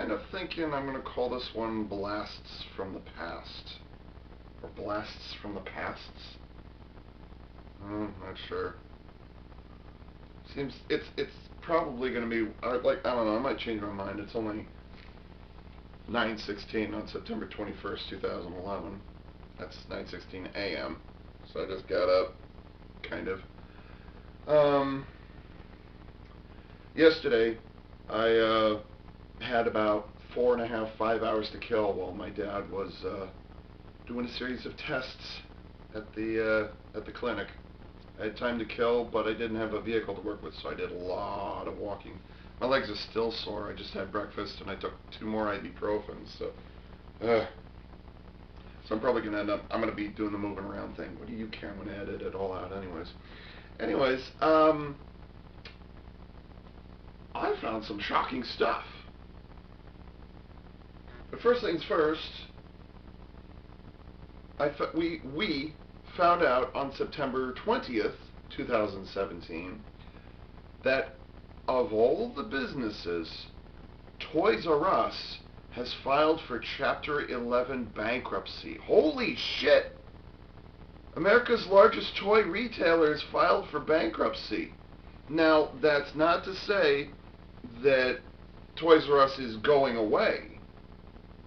kind of thinking I'm going to call this one Blasts from the Past. Or Blasts from the Pasts? Not sure. Seems it's probably going to be, like, I don't know, I might change my mind. It's only 9:16 on September 21st, 2011. That's 9:16 a.m. So I just got up, kind of. Yesterday, I had about 4.5, 5 hours to kill while my dad was doing a series of tests at the clinic. I had time to kill, but I didn't have a vehicle to work with, so I did a lot of walking. My legs are still sore. I just had breakfast and I took 2 more ibuprofen, so I'm probably going to end up, I'm going to be doing the moving around thing. What do you care? I'm going to edit it all out anyways. I found some shocking stuff. But first things first, we found out on September 20th, 2017, that of all the businesses, Toys R Us has filed for Chapter 11 bankruptcy. Holy shit! America's largest toy retailer has filed for bankruptcy. Now, that's not to say that Toys R Us is going away.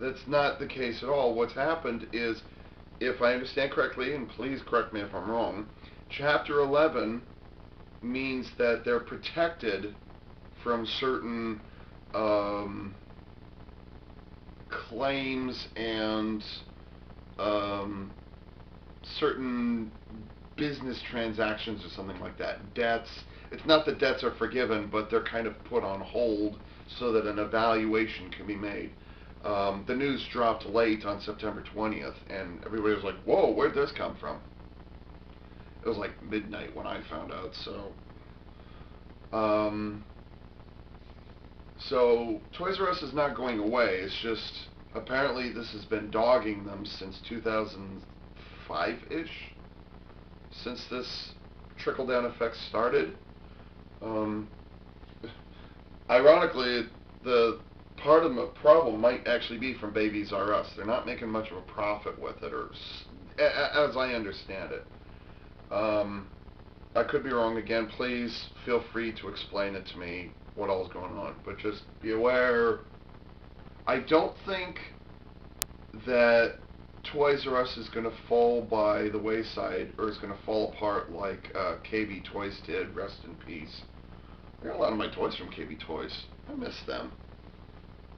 That's not the case at all. What's happened is, if I understand correctly, and please correct me if I'm wrong, Chapter 11 means that they're protected from certain claims and certain business transactions or something like that. Debts. It's not that debts are forgiven, but they're kind of put on hold so that an evaluation can be made. The news dropped late on September 20th, and everybody was like, whoa, where'd this come from? It was like midnight when I found out, so Toys R Us is not going away. It's just, apparently this has been dogging them since 2005-ish, since this trickle-down effect started. Ironically, the part of the problem might actually be from Babies R Us. They're not making much of a profit with it, or as I understand it. I could be wrong. Again, please feel free to explain it to me, what all's going on. But just be aware, I don't think that Toys R Us is going to fall by the wayside, or is going to fall apart like KB Toys did. Rest in peace. I got a lot of my toys from KB Toys. I miss them.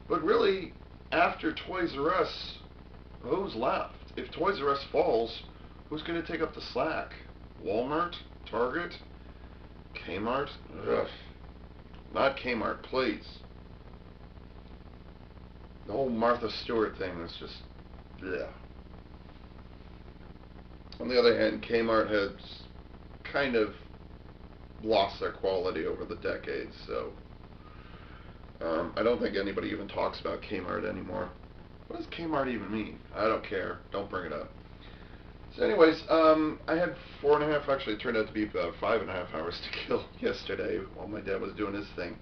But really, after Toys R Us, who's left? If Toys R Us falls, who's going to take up the slack? Walmart? Target? Kmart? Ugh. Not Kmart, please. The whole Martha Stewart thing was just, bleh. On the other hand, Kmart has kind of lost their quality over the decades, so I don't think anybody even talks about Kmart anymore. What does Kmart even mean? I don't care. Don't bring it up. So anyways, I had 4.5, actually it turned out to be about 5.5 hours to kill yesterday while my dad was doing his thing.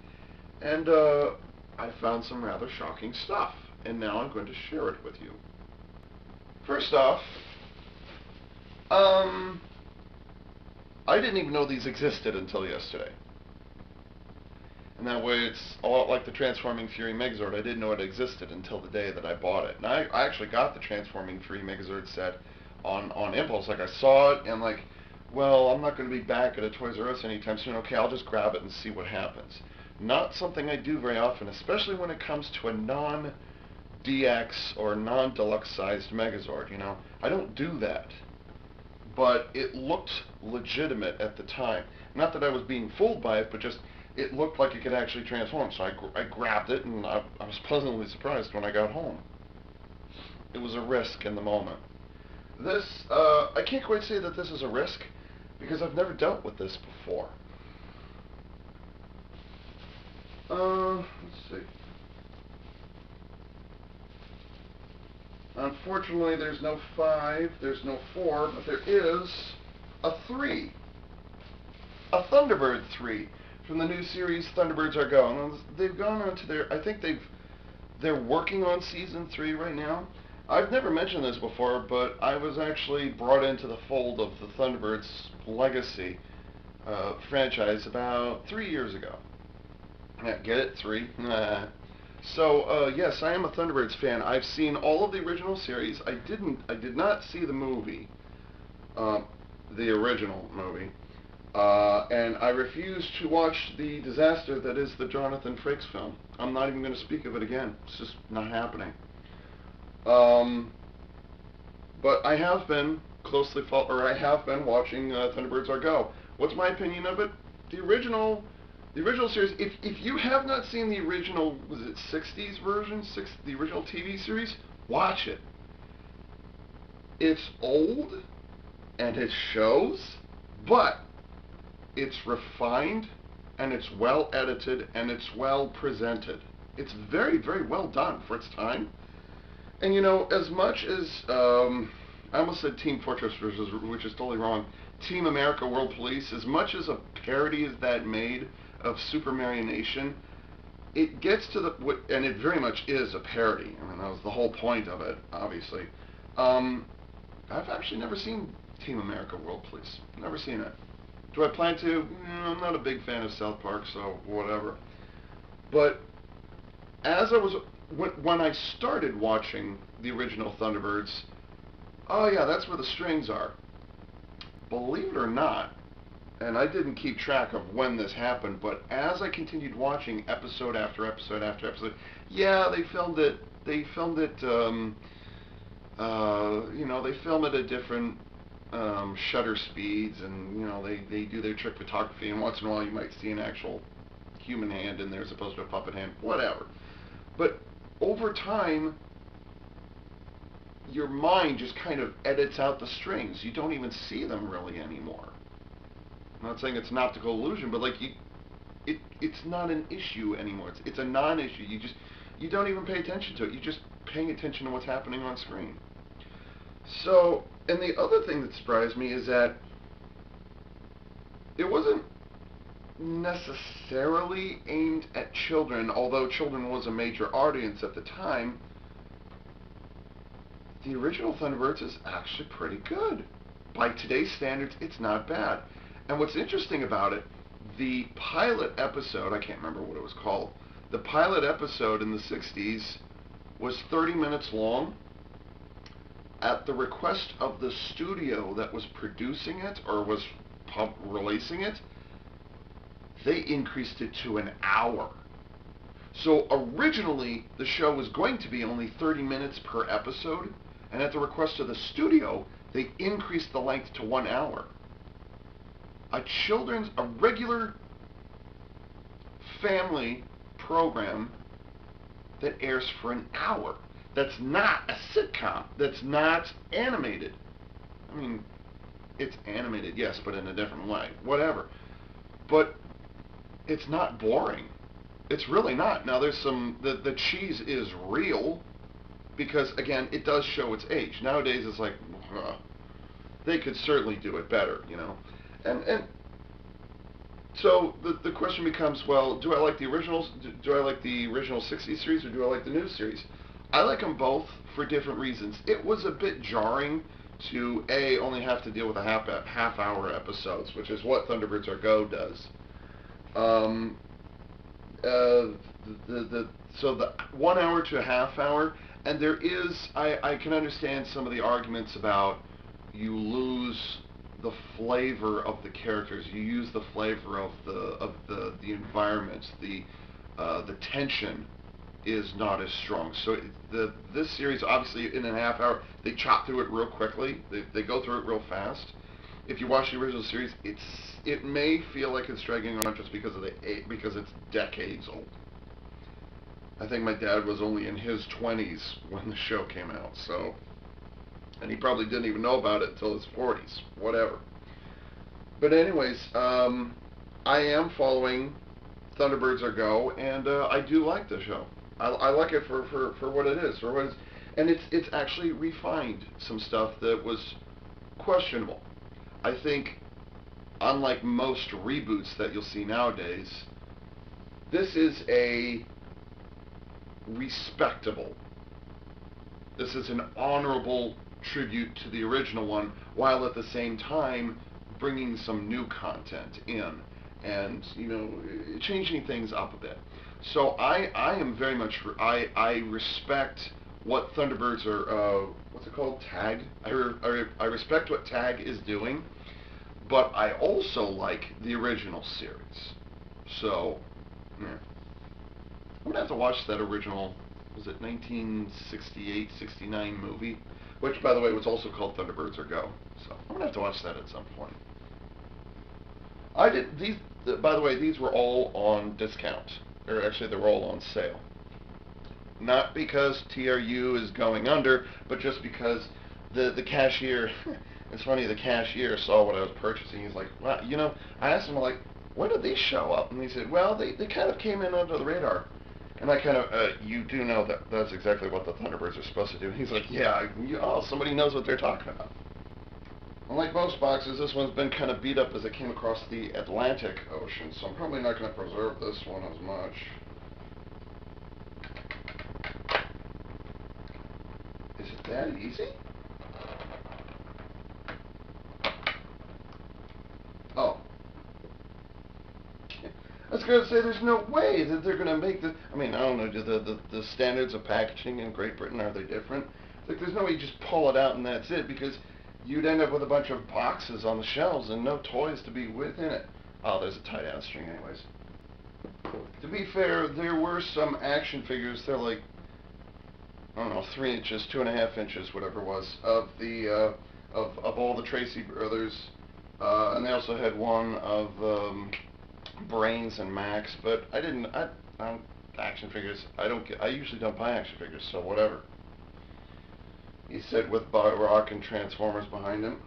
And I found some rather shocking stuff, and now I'm going to share it with you. First off, I didn't even know these existed until yesterday. And that way it's a lot like the Transforming Fury Megazord. I didn't know it existed until the day that I bought it. And I actually got the Transforming Fury Megazord set on impulse. Like, I saw it and like, well, I'm not going to be back at a Toys R Us anytime soon. Okay, I'll just grab it and see what happens. Not something I do very often, especially when it comes to a non-DX or non-deluxe sized Megazord, you know. I don't do that. But it looked legitimate at the time. Not that I was being fooled by it, but just it looked like it could actually transform. So I grabbed it, and I was pleasantly surprised when I got home. It was a risk in the moment. This, I can't quite say that this is a risk, because I've never dealt with this before. Let's see. Unfortunately, there's no 5, there's no 4, but there is a 3. A Thunderbird 3 from the new series Thunderbirds Are Go. And they've gone on to their, I think they've They're working on season 3 right now. I've never mentioned this before, but I was actually brought into the fold of the Thunderbirds Legacy franchise about 3 years ago. Yeah, get it? 3? Nah. So, yes, I am a Thunderbirds fan. I've seen all of the original series. I did not see the movie, um, the original movie. And I refuse to watch the disaster that is the Jonathan Frakes film. I'm not even going to speak of it again. It's just not happening. Um, but I have been I have been watching Thunderbirds Are Go. What's my opinion of it? The original, the original series. If you have not seen the original, was it '60s version, the original TV series, watch it. It's old and it shows, but it's refined and it's well edited and it's well presented. It's very, very well done for its time. And you know, as much as I almost said Team Fortress, which is totally wrong. Team America World Police, as much as a parody as that made of Super Mario Nation, it gets to and it very much is a parody. I mean, that was the whole point of it, obviously. Um, I've actually never seen Team America World Police. Never seen it. Do I plan to? I'm not a big fan of South Park, so whatever. But as I was when I started watching the original Thunderbirds, oh yeah, that's where the strings are. Believe it or not, and I didn't keep track of when this happened, but as I continued watching episode after episode after episode, yeah, they filmed it. They filmed it. They film it at different shutter speeds, and they do their trick photography, and once in a while you might see an actual human hand in there as opposed to a puppet hand, whatever. But over time, your mind just kind of edits out the strings. You don't even see them really anymore. I'm not saying it's an optical illusion, but like it's not an issue anymore. It's a non-issue. You don't even pay attention to it. You're just paying attention to what's happening on screen. So, and the other thing that surprised me is that it wasn't necessarily aimed at children, although children was a major audience at the time. The original Thunderbirds is actually pretty good. By today's standards, it's not bad. And what's interesting about it, the pilot episode, I can't remember what it was called, the pilot episode in the 60s was 30 minutes long. At the request of the studio that was producing it, or was releasing it, they increased it to an hour. So originally, the show was going to be only 30 minutes per episode, and at the request of the studio, they increased the length to 1 hour. A regular family program that airs for an hour. That's not a sitcom. That's not animated. I mean, it's animated, yes, but in a different way. Whatever. But it's not boring. It's really not. Now, there's the cheese is real, because, again, it does show its age. Nowadays, it's like, they could certainly do it better, you know. And so the question becomes, well, do I like the originals? Do I like the original 60s series, or do I like the new series? I like them both for different reasons. It was a bit jarring to only have to deal with a half hour episodes, which is what Thunderbirds Are Go does. Um, so the 1 hour to a half hour, and there is I can understand some of the arguments about you lose the flavor of the characters. You use the flavor of the environments. The tension is not as strong. So this series, obviously, in a half hour, they chop through it real quickly. They go through it real fast. If you watch the original series, it may feel like it's dragging on just because it's decades old. I think my dad was only in his 20s when the show came out, so, and he probably didn't even know about it until his 40s. Whatever. But anyways, I am following Thunderbirds Are Go, and I do like the show. I like it for what it is, and it's actually refined some stuff that was questionable. I think, unlike most reboots that you'll see nowadays, this is respectable. This is an honorable tribute to the original one, while at the same time bringing some new content in and, you know, changing things up a bit. So I am very much, I respect what Thunderbirds are, what's it called, TAG? I respect what TAG is doing, but I also like the original series. So, yeah. I'm gonna have to watch that original, was it 1968, 69 movie? Which, by the way, was also called Thunderbirds or Go. So, I'm gonna have to watch that at some point. I did, these, by the way, these were all on discount. Or actually, they were all on sale. Not because TRU is going under, but just because the cashier, it's funny, the cashier saw what I was purchasing. He's like, wow, you know, I asked him, like, when did these show up? And he said, well, they kind of came in under the radar. And I kind of, you do know that that's exactly what the Thunderbirds are supposed to do. And he's like, yeah, oh, somebody knows what they're talking about. Unlike most boxes, this one's been kind of beat up as it came across the Atlantic Ocean, so I'm probably not going to preserve this one as much. Is it that easy? Oh. I was going to say, there's no way that they're going to make this. I mean, I don't know, do the standards of packaging in Great Britain, are they different? Like, there's no way you just pull it out and that's it, because you'd end up with a bunch of boxes on the shelves and no toys to be within it. Oh, there's a tie-down string anyways. To be fair, there were some action figures, they're like, I don't know, 3 inches, 2.5 inches, whatever it was, of the, of all the Tracy brothers, and they also had one of, Brains and Max, but I didn't, action figures, I usually don't buy action figures, so whatever. He said with Rock and Transformers behind him.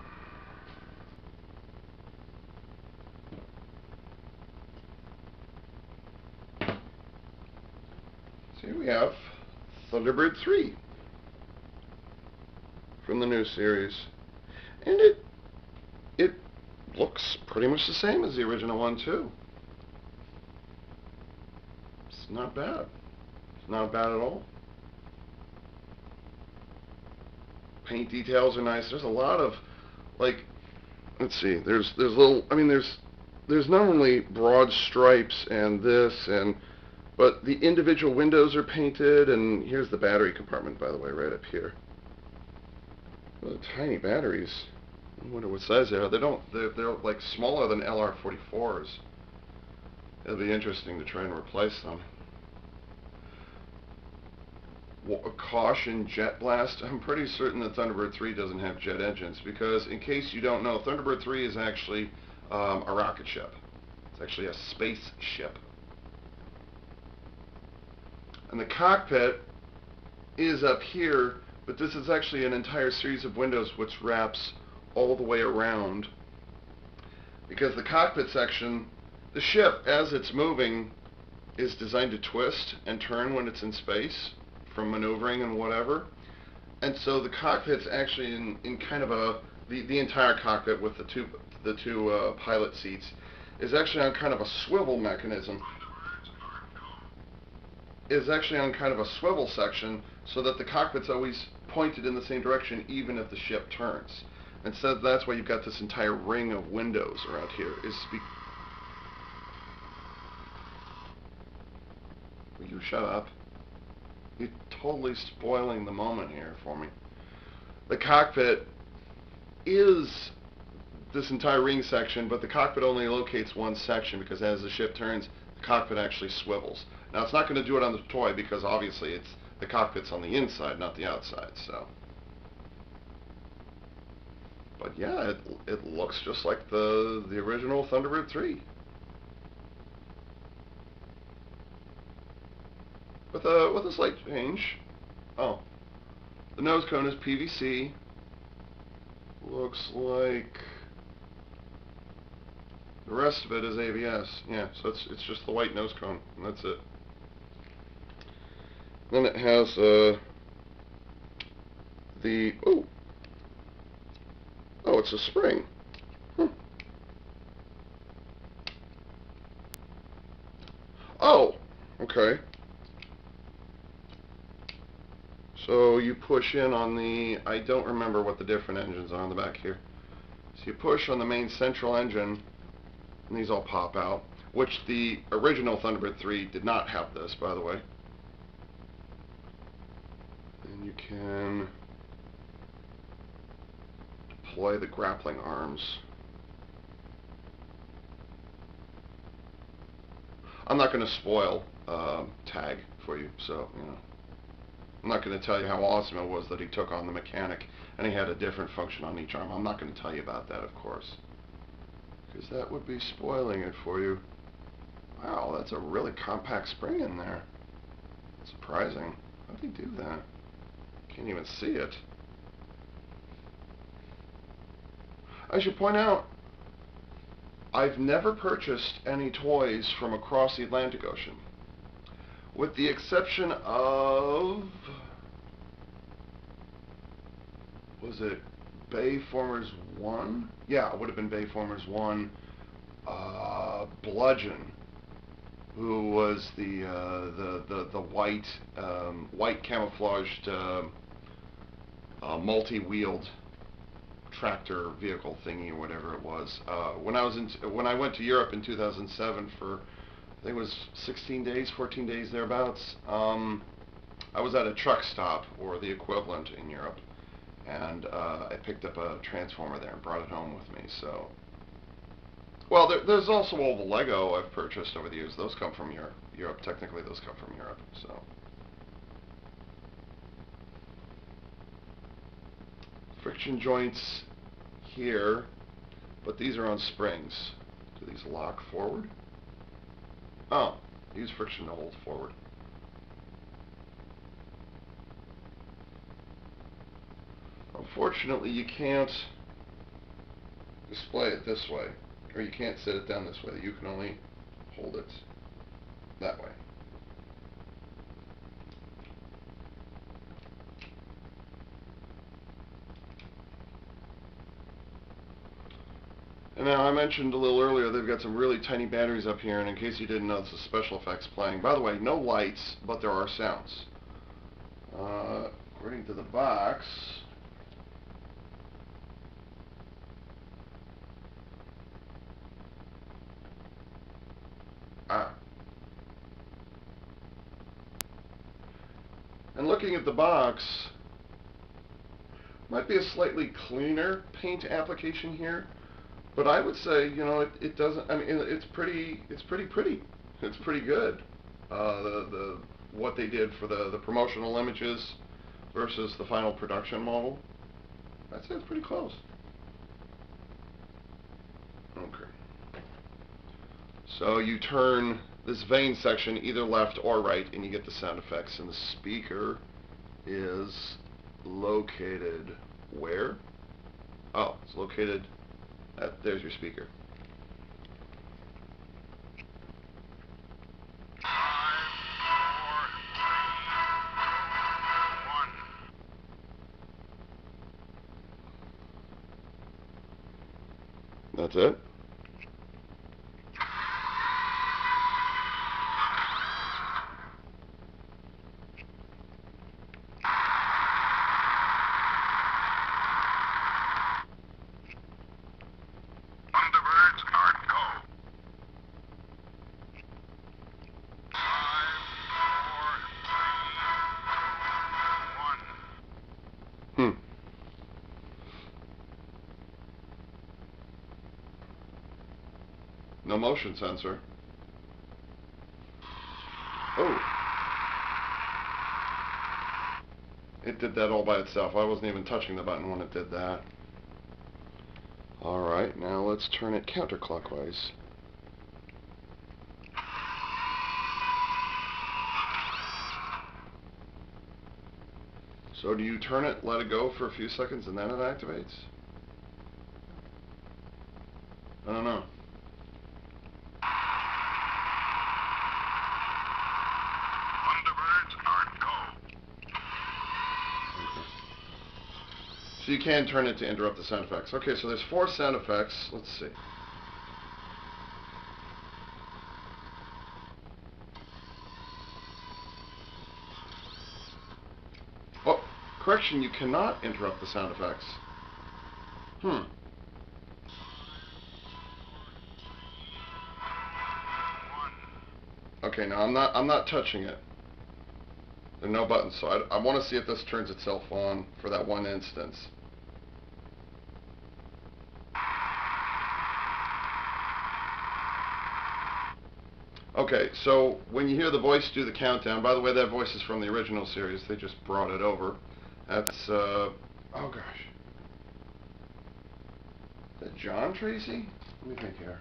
So here we have Thunderbird 3 from the new series. And it looks pretty much the same as the original one too. It's not bad. It's not bad at all. Paint details are nice. There's a lot of, like, let's see, there's little, I mean, there's not only broad stripes and this, and but the individual windows are painted, and here's the battery compartment, by the way, right up here. Oh, tiny batteries. I wonder what size they are. They're like smaller than LR44s. It'll be interesting to try and replace them. Caution, jet blast. I'm pretty certain that Thunderbird 3 doesn't have jet engines, because in case you don't know, Thunderbird 3 is actually a rocket ship. It's actually a space ship. And the cockpit is up here, but this is actually an entire series of windows which wraps all the way around, because the cockpit section, the ship as it's moving is designed to twist and turn when it's in space from maneuvering and whatever. And so the cockpit's actually in kind of the entire cockpit with the two pilot seats is actually on kind of a swivel mechanism. Is actually on kind of a swivel section, so that the cockpit's always pointed in the same direction even if the ship turns. And so that's why you've got this entire ring of windows around here. Will you shut up? You're totally spoiling the moment here for me. The cockpit is this entire ring section, but the cockpit only locates one section, because as the ship turns, the cockpit actually swivels. Now, it's not going to do it on the toy, because obviously the cockpit's on the inside, not the outside, so. But yeah, it looks just like the original Thunderbird 3. With a slight change. Oh. The nose cone is PVC. Looks like the rest of it is ABS. Yeah, so it's just the white nose cone, and that's it. Then it has oh, it's a spring. Oh, okay. So you push in on the, I don't remember what the different engines are on the back here. So you push on the main central engine, and these all pop out, which the original Thunderbird 3 did not have this, by the way. And you can deploy the grappling arms. I'm not going to spoil Tag for you, so, you know. I'm not going to tell you how awesome it was that he took on the mechanic and he had a different function on each arm. I'm not going to tell you about that, of course, because that would be spoiling it for you. Wow, that's a really compact spring in there. Surprising. How'd he do that? Can't even see it. I should point out, I've never purchased any toys from across the Atlantic Ocean, with the exception of, was it Bayformers 1? Yeah, it would have been Bayformers 1. Bludgeon, who was the white camouflaged multi-wheeled tractor vehicle thingy or whatever it was. When I went to Europe in 2007 for, I think it was 16 days, 14 days thereabouts, I was at a truck stop or the equivalent in Europe, and I picked up a transformer there and brought it home with me. So, well, there's also all the Lego I've purchased over the years. Those come from Europe. Technically, those come from Europe. So, friction joints here, but these are on springs. Do these lock forward? Oh, use friction to hold forward. Unfortunately, you can't display it this way, or you can't set it down this way. You can only hold it that way. And now, I mentioned a little earlier, they've got some really tiny batteries up here, and in case you didn't know, this is special effects playing. By the way, no lights, but there are sounds. According to the box, and looking at the box, might be a slightly cleaner paint application here, but I would say, you know, it doesn't. I mean, it's pretty pretty. It's pretty good. What they did for the promotional images versus the final production model, I'd say it's pretty close. Okay. So you turn this vane section either left or right, and you get the sound effects. And the speaker is located where? Oh, it's located there's your speaker. That's it? Thunderbirds are go. 5, 4, 3, 2, 1. No motion sensor. Oh. It did that all by itself. I wasn't even touching the button when it did that. Alright, now let's turn it counterclockwise. So do you turn it, let it go for a few seconds, and then it activates? I don't know. Thunderbirds are go. Okay. So you can turn it to interrupt the sound effects. Okay, so there's 4 sound effects. Let's see. Oh, correction, you cannot interrupt the sound effects. Okay, now I'm not touching it. There are no buttons, so I want to see if this turns itself on for that one instance. Okay, so when you hear the voice do the countdown, by the way, that voice is from the original series. They just brought it over. That's, oh gosh. Is that John Tracy? Let me think here.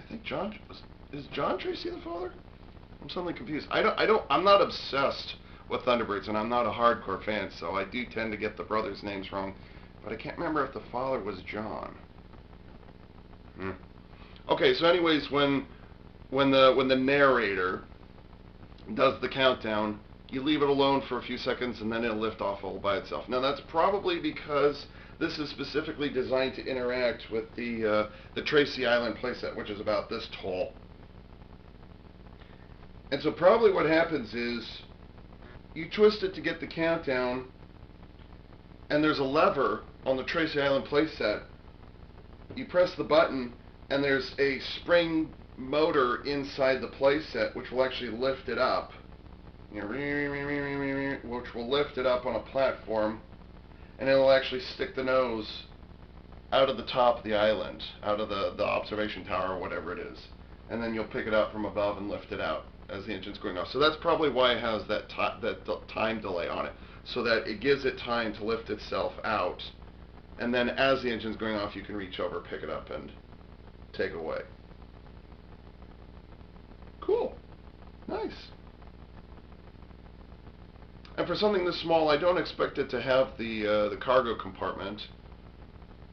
I think is John Tracy the father? I'm suddenly confused. I'm not obsessed with Thunderbirds, and I'm not a hardcore fan, so I do tend to get the brothers' names wrong. But I can't remember if the father was John. Okay, so anyways, when the narrator does the countdown, you leave it alone for a few seconds, and then it'll lift off all by itself. Now that's probably because this is specifically designed to interact with the Tracy Island playset, which is about this tall. And so probably what happens is you twist it to get the countdown, and there's a lever on the Tracy Island playset. You press the button, and there's a spring motor inside the playset which will actually lift it up. Which will lift it up on a platform, and it will actually stick the nose out of the top of the island, out of the observation tower or whatever it is. And then you'll pick it up from above and lift it out as the engine's going off. So that's probably why it has that time delay on it, so that it gives it time to lift itself out, and then as the engine's going off, you can reach over, pick it up, and take it away. Cool. Nice. And for something this small, I don't expect it to have the cargo compartment.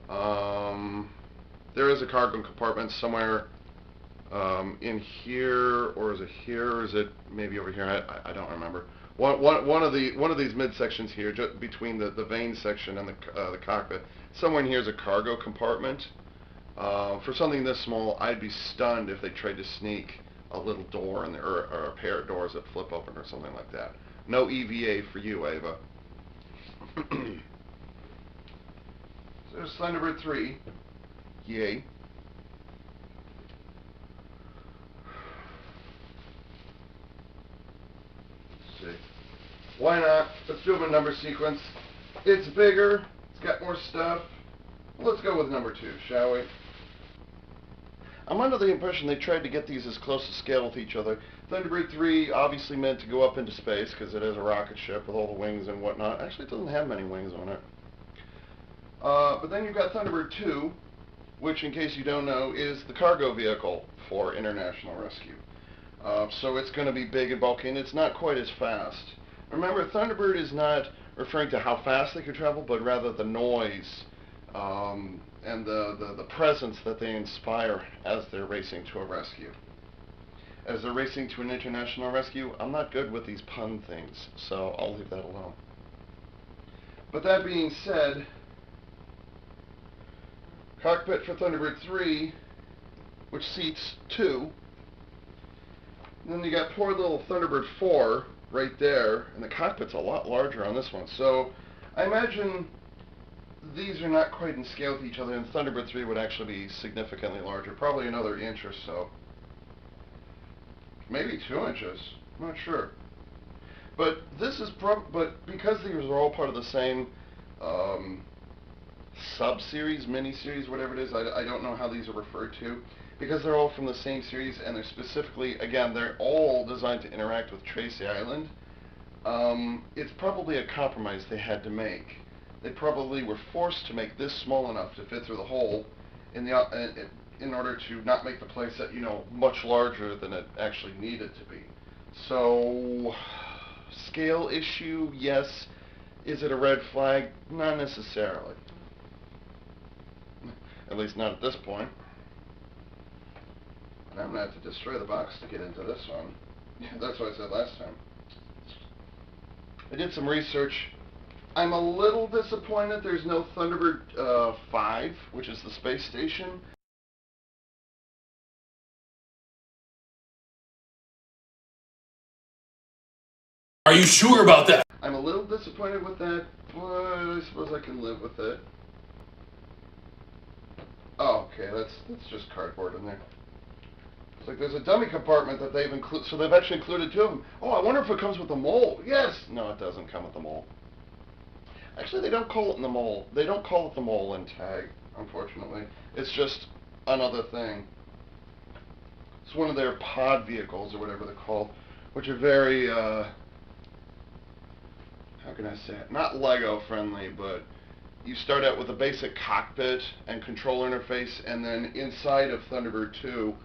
There is a cargo compartment somewhere in here, or is it here, or is it maybe over here? I don't remember. One of these midsections here, just between the vane section and the cockpit, somewhere in here is a cargo compartment. For something this small, I'd be stunned if they tried to sneak a little door in there, or a pair of doors that flip open or something like that. No EVA for you, Ava. So there's Thunderbird 3. Yay. Let's see. Why not? Let's do them in number sequence. It's bigger. It's got more stuff. Let's go with number 2, shall we? I'm under the impression they tried to get these as close to scale with each other. Thunderbird 3 obviously meant to go up into space because it is a rocket ship with all the wings and whatnot. Actually, it doesn't have many wings on it. But then you've got Thunderbird 2, which, in case you don't know, is the cargo vehicle for international rescue. So it's going to be big and bulky, and it's not quite as fast. Remember, Thunderbird is not referring to how fast they can travel, but rather the noise and the presence that they inspire as they're racing to a rescue. As they're racing to an international rescue, I'm not good with these pun things, so I'll leave that alone. But that being said, cockpit for Thunderbird 3, which seats 2. And then you got poor little Thunderbird 4 right there, and the cockpit's a lot larger on this one. So I imagine these are not quite in scale with each other, and Thunderbird 3 would actually be significantly larger, probably another inch or so. Maybe 2 inches. I'm not sure. But this is but because these are all part of the same sub-series, mini-series, whatever it is, I don't know how these are referred to. Because they're all from the same series, and they're specifically, again, they're all designed to interact with Tracy Island. It's probably a compromise they had to make. They probably were forced to make this small enough to fit through the hole in order to not make the playset, much larger than it actually needed to be. So, scale issue, yes. Is it a red flag? Not necessarily. At least not at this point. And I'm going to have to destroy the box to get into this one. Yeah, that's what I said last time. I did some research. I'm a little disappointed there's no Thunderbird 5, which is the space station. Are you sure about that? I'm a little disappointed with that, but I suppose I can live with it. Oh, okay, that's just cardboard in there. It's like there's a dummy compartment that they've included, so they've actually included two of them. Oh, I wonder if it comes with the mole. Yes! No, it doesn't come with the mole. Actually, they don't call it in the mole. They don't call it the mole in Tag, unfortunately. It's just another thing. It's one of their pod vehicles, or whatever they're called, which are very, how can I say it? Not Lego friendly, but you start out with a basic cockpit and control interface, and then inside of Thunderbird 2,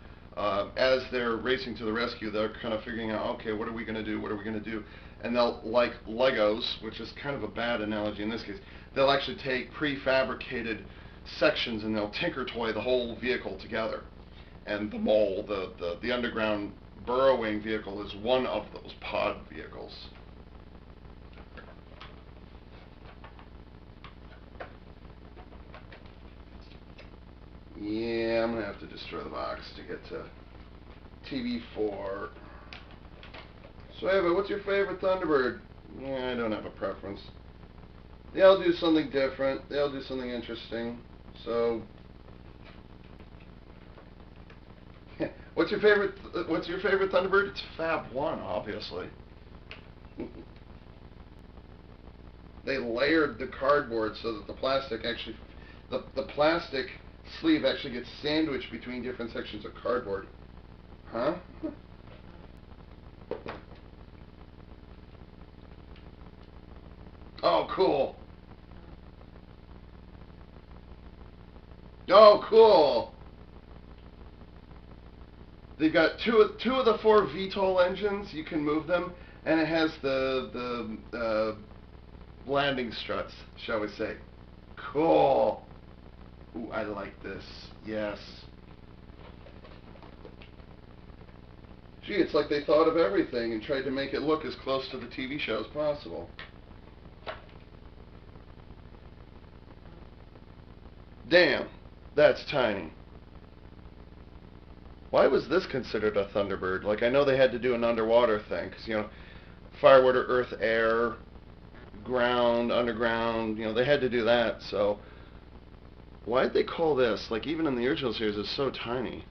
as they're racing to the rescue, they're kind of figuring out, okay, what are we going to do? What are we going to do? And they'll, like Legos, which is kind of a bad analogy in this case, they'll actually take prefabricated sections and they'll tinker toy the whole vehicle together. And the mole, the underground burrowing vehicle, is one of those pod vehicles. Yeah, I'm going to have to destroy the box to get to TV4. So, Ava, what's your favorite Thunderbird? Yeah, I don't have a preference. They all do something different. They all do something interesting. So, what's your favorite Thunderbird? It's Fab 1, obviously. They layered the cardboard so that the plastic actually, the plastic sleeve actually gets sandwiched between different sections of cardboard. Huh? Oh, cool. Oh, cool. They've got two of the four VTOL engines. You can move them, and it has the landing struts, shall we say. Cool. Ooh, I like this. Yes. Gee, it's like they thought of everything and tried to make it look as close to the TV show as possible. Damn, that's tiny. Why was this considered a Thunderbird? Like, I know they had to do an underwater thing, because, you know, fire, water, earth, air, ground, underground, you know, they had to do that, so why'd they call this, like, even in the original series, it's so tiny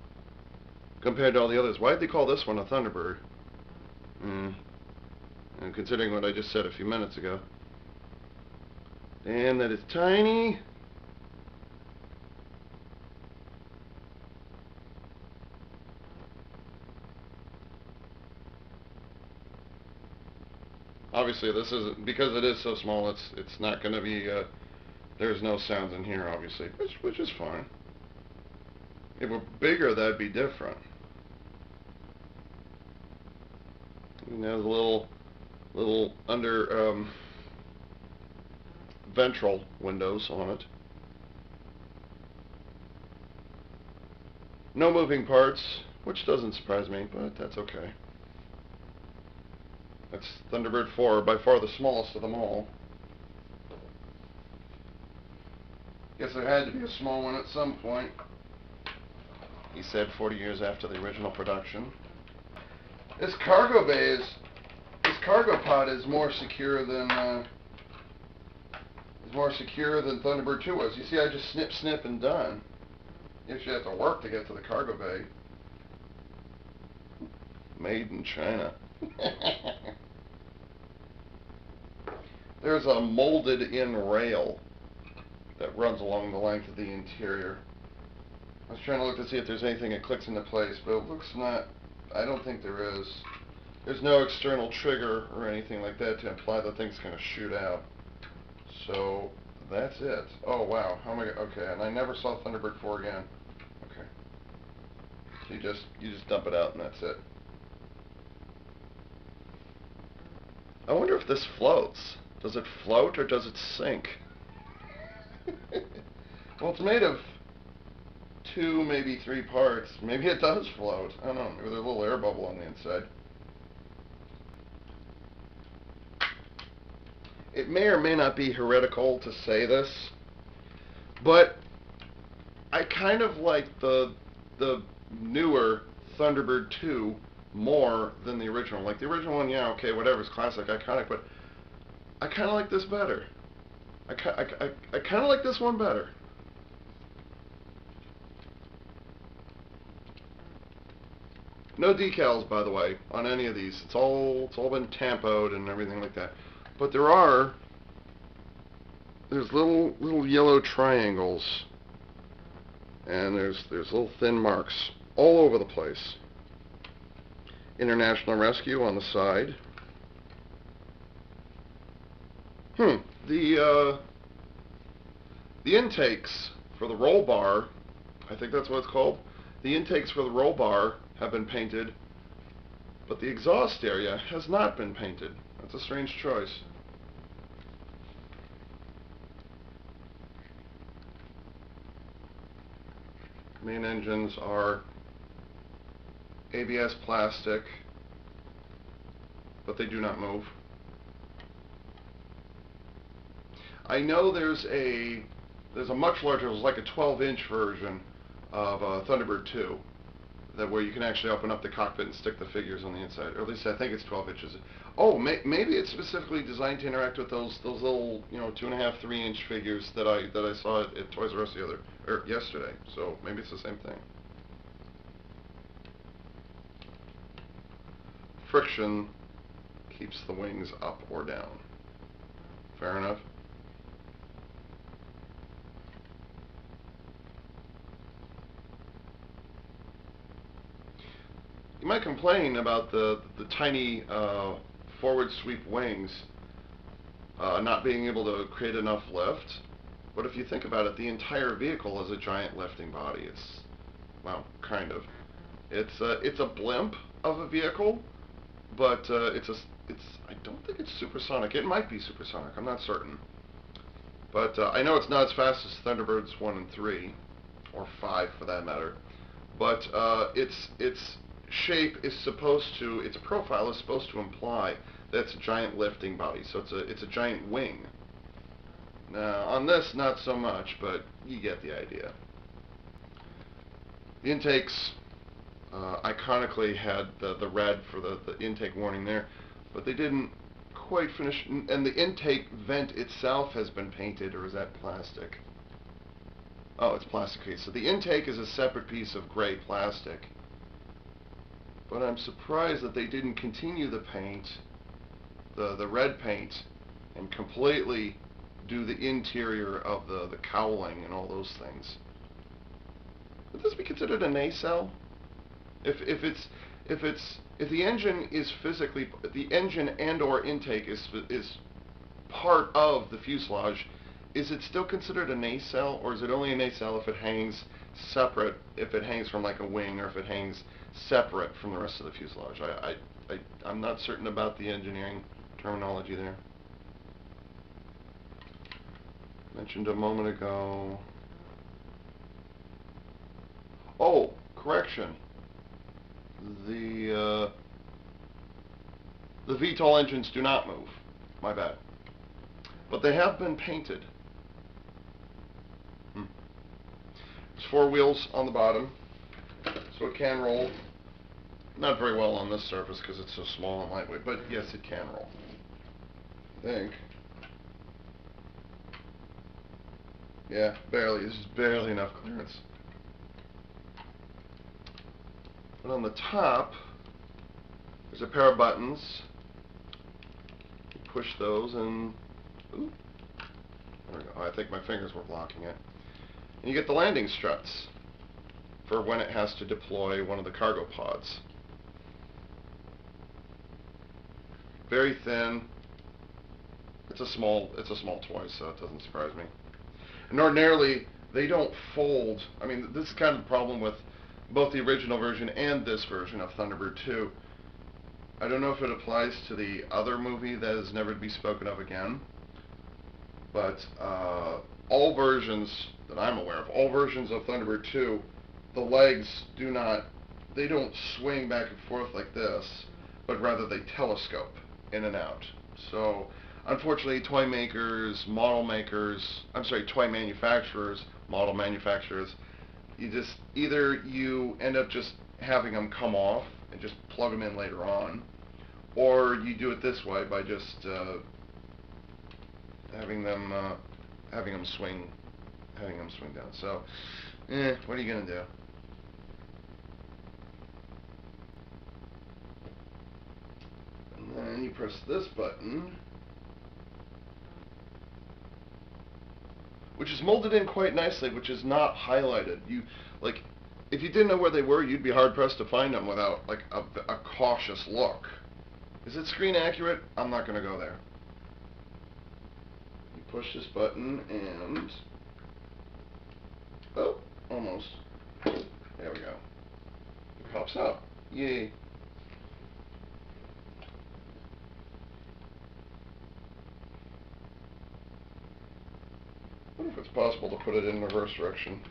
compared to all the others. Why'd they call this one a Thunderbird? And considering what I just said a few minutes ago. Damn, that is tiny. Obviously, this isn't, because it is so small, it's not going to be, there's no sounds in here, obviously, which is fine. If it were bigger, that'd be different. And there's little under, ventral windows on it. No moving parts, which doesn't surprise me, but that's okay. That's Thunderbird 4, by far the smallest of them all. Guess there had to be a small one at some point. He said 40 years after the original production. This cargo pod is more secure than Thunderbird 2 was. You see, I just snip, and done. You actually have to work to get to the cargo bay. Made in China. There's a molded-in rail that runs along the length of the interior. I was trying to look to see if there's anything that clicks into place, but it looks not. I don't think there is. There's no external trigger or anything like that to imply that things going to shoot out. So that's it. Oh wow, how am I? Okay, and I never saw Thunderbird 4 again. Okay, so you just dump it out and that's it. I wonder if this floats. Does it float or does it sink? Well, it's made of 2, maybe 3 parts. Maybe it does float. I don't know. Maybe there's a little air bubble on the inside. It may or may not be heretical to say this, but I kind of like the newer Thunderbird 2 more than the original. Like the original one, yeah, okay, whatever, it's classic, iconic, but I kind of like this better. I kind of like this one better. No decals, by the way, on any of these. It's all been tampoed and everything like that. But there's little yellow triangles, and there's little thin marks all over the place. International Rescue on the side. The intakes for the roll bar, I think that's what it's called. The intakes for the roll bar have been painted, but the exhaust area has not been painted. That's a strange choice. Main engines are ABS plastic, but they do not move. I know there's a much larger, it's like a 12-inch version of Thunderbird 2, that where you can actually open up the cockpit and stick the figures on the inside, or at least I think it's 12 inches. Oh, maybe it's specifically designed to interact with those little, 2.5, 3-inch figures that I saw at Toys R Us yesterday. So maybe it's the same thing. Friction keeps the wings up or down. Fair enough. You might complain about the tiny forward sweep wings not being able to create enough lift, but if you think about it, the entire vehicle is a giant lifting body. It's, well, kind of. It's a blimp of a vehicle, but I don't think it's supersonic. It might be supersonic. I'm not certain, but I know it's not as fast as Thunderbirds 1 and 3, or 5 for that matter. But its shape is its profile is supposed to imply that it's a giant lifting body, so it's a giant wing. Now on this, not so much, but you get the idea. The intakes iconically had the red for the intake warning there, but they didn't quite finish, and the intake vent itself has been painted, or is that plastic? Oh, it's plastic. Okay, so the intake is a separate piece of gray plastic. But I'm surprised that they didn't continue the paint, the red paint, and completely do the interior of the cowling and all those things. Would this be considered a nacelle? If the engine is physically, the engine and/or intake is part of the fuselage, is it still considered a nacelle, or is it only a nacelle if it hangs separate, if it hangs from like a wing, or if it hangs separate from the rest of the fuselage? I'm not certain about the engineering terminology there. Mentioned a moment ago. Oh, correction. The VTOL engines do not move. My bad. But they have been painted. There's 4 wheels on the bottom, so it can roll. Not very well on this surface because it's so small and lightweight, but yes, it can roll. I think. Yeah, barely. This is barely enough clearance. But on the top, there's a pair of buttons. You push those and... Ooh, there we go. I think my fingers were blocking it. And you get the landing struts for when it has to deploy one of the cargo pods. Very thin. It's a small toy, so it doesn't surprise me. And ordinarily, they don't fold. I mean, this is kind of the problem with both the original version and this version of Thunderbird 2. I don't know if it applies to the other movie that is never to be spoken of again, but all versions that I'm aware of, all versions of Thunderbird 2, the legs they don't swing back and forth like this, but rather they telescope in and out. So unfortunately, toy manufacturers, model manufacturers, either you end up just having them come off and just plug them in later on. Or you do it this way by just having them swing down. So, what are you gonna do? And then you press this button, which is molded in quite nicely, which is not highlighted. If you didn't know where they were, you'd be hard pressed to find them without like a cautious look. Is it screen accurate? I'm not gonna go there. You push this button and, oh, almost. There we go. It pops out. Yay. I wonder if it's possible to put it in reverse direction.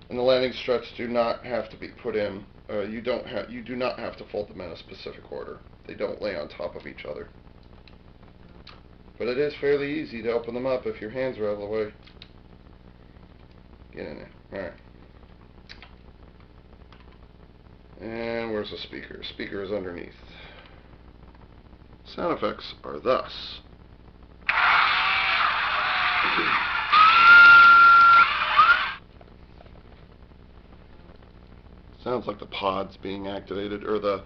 And the landing struts do not have to be put in. You do not have to fold them in a specific order. They don't lay on top of each other. But it is fairly easy to open them up if your hands are out of the way. Get in there. Alright. And where's the speaker? Speaker is underneath. Sound effects are thus. Sounds like the pod's being activated, or the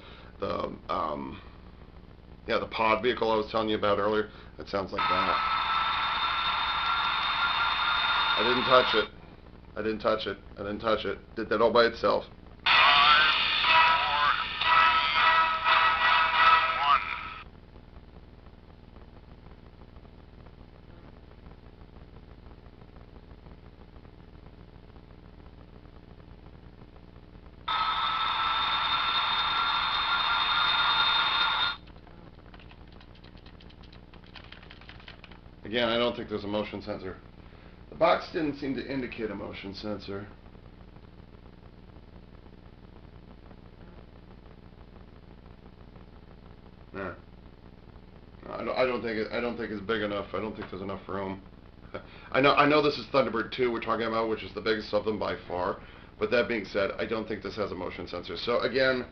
pod vehicle I was telling you about earlier. That sounds like that. I didn't touch it. I didn't touch it. I didn't touch it. Did that all by itself. 5, 4, 3, 2, 1. Again, I don't think there's a motion sensor. The box didn't seem to indicate a motion sensor. Nah. I don't think it's big enough. I don't think there's enough room. I know this is Thunderbird 2 we're talking about, which is the biggest of them by far. But that being said, I don't think this has a motion sensor. So again,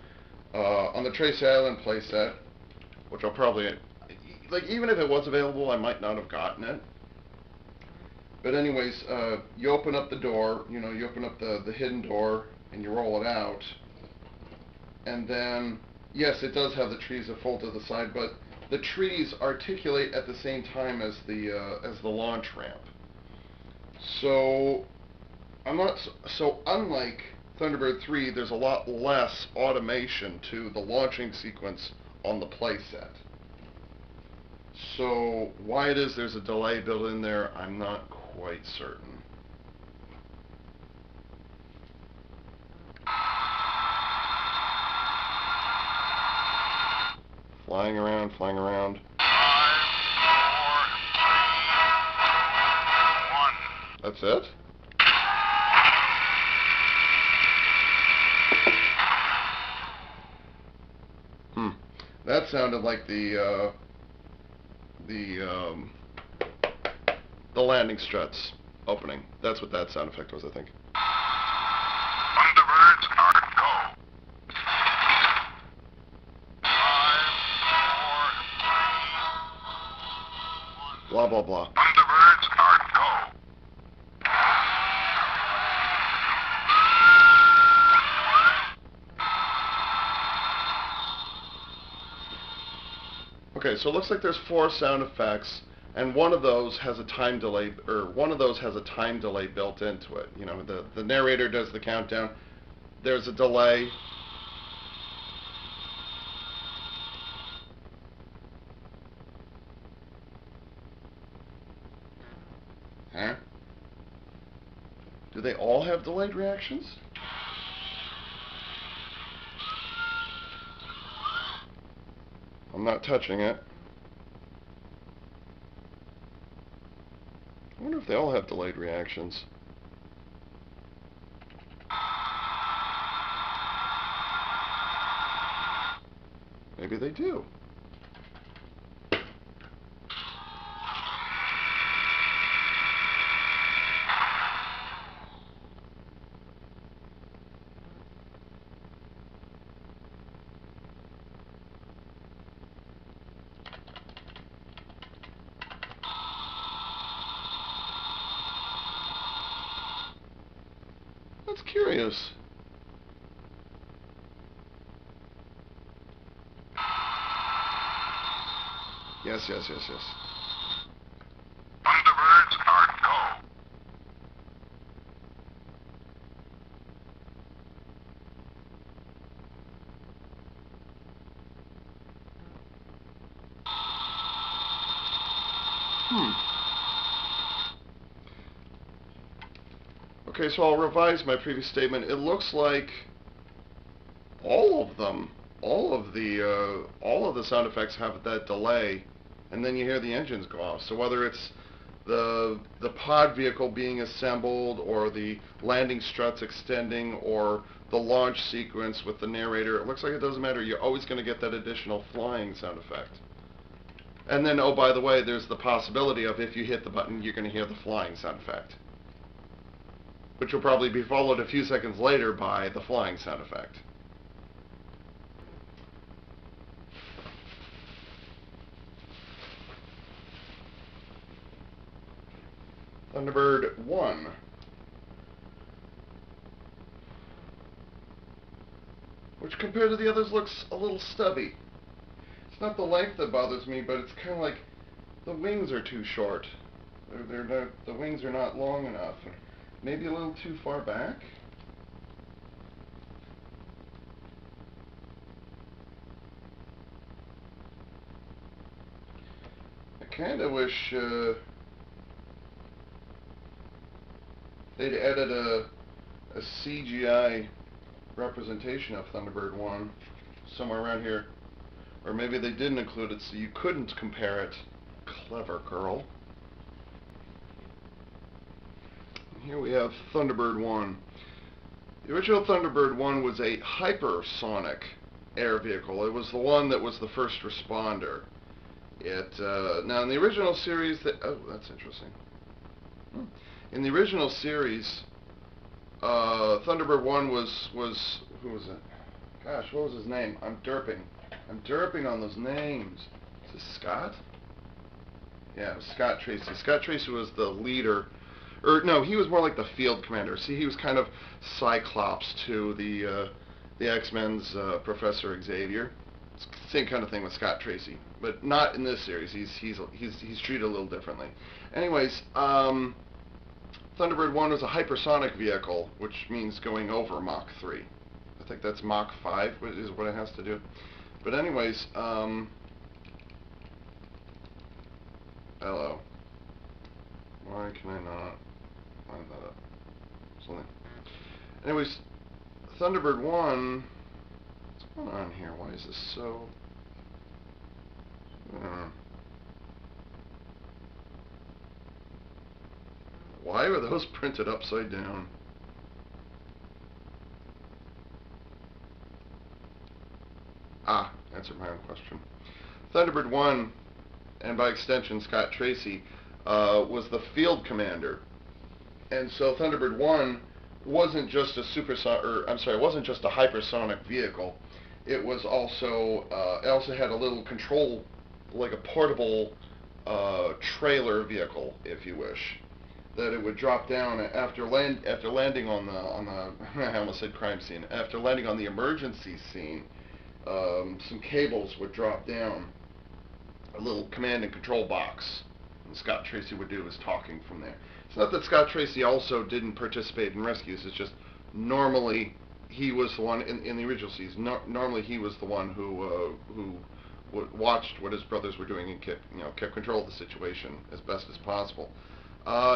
on the Trace Island playset, which I'll probably, like, even if it was available, I might not have gotten it. But anyways, you open up the door, you open up the hidden door, and you roll it out. And then, yes, it does have the trees that fold to the side, but the trees articulate at the same time as the launch ramp. So, unlike Thunderbird 3, there's a lot less automation to the launching sequence on the playset. So, why it is there's a delay built in there, I'm not quite certain. Flying around, flying around. 5, 4, 3, 2, 1. That's it? That sounded like the landing struts opening. That's what that sound effect was, I think. Thunderbirds are go. 5, 4, 3, 2, 1. Blah, blah, blah. Thunderbirds are go. Okay, so it looks like there's 4 sound effects, and one of those has a time delay, built into it. The narrator does the countdown. There's a delay. Huh? Do they all have delayed reactions? I'm not touching it. I wonder if they all have delayed reactions. Maybe they do. That's curious. Yes. Thunderbirds are go. Okay, so I'll revise my previous statement. It looks like all of them, all of the sound effects have that delay, and then you hear the engines go off. So whether it's the pod vehicle being assembled, or the landing struts extending, or the launch sequence with the narrator, it looks like it doesn't matter. You're always going to get that additional flying sound effect. And then, oh, by the way, there's the possibility of if you hit the button, you're going to hear the flying sound effect, which will probably be followed a few seconds later by the flying sound effect. Thunderbird 1. Which compared to the others looks a little stubby. It's not the length that bothers me, but it's kind of like the wings are too short. The wings are not long enough. Maybe a little too far back. I kind of wish they'd added a CGI representation of Thunderbird 1 somewhere around here. Or maybe they didn't include it so you couldn't compare it. Clever girl. And here we have Thunderbird 1. The original Thunderbird 1 was a hypersonic air vehicle. It was the one that was the first responder. Now in the original series, oh, that's interesting. In the original series, Thunderbird 1 was, who was it? Gosh, what was his name? I'm derping on those names. Is this Scott? Yeah, it was Scott Tracy. Scott Tracy was the leader, or no, he was more like the field commander. See, he was kind of Cyclops to the X-Men's Professor Xavier. It's the same kind of thing with Scott Tracy, but not in this series. He's treated a little differently. Anyways, Thunderbird 1 was a hypersonic vehicle, which means going over Mach 3. I think that's Mach 5 is what it has to do. But anyways, hello. Why can I not find that up? Something. Anyways, Thunderbird 1, what's going on here? Why is this so... Why are those printed upside down? Answered my own question. Thunderbird 1, and by extension Scott Tracy, was the field commander. And so Thunderbird 1 wasn't just a wasn't just a hypersonic vehicle. It was also, it also had a little control, like a portable trailer vehicle, if you wish, that it would drop down after landing on the I almost said crime scene. After landing on the emergency scene, some cables would drop down a little command and control box, and Scott Tracy would do his talking from there. It's not that Scott Tracy also didn't participate in rescues. It's just normally he was the one in the original season. Normally he was the one who watched what his brothers were doing and kept control of the situation as best as possible.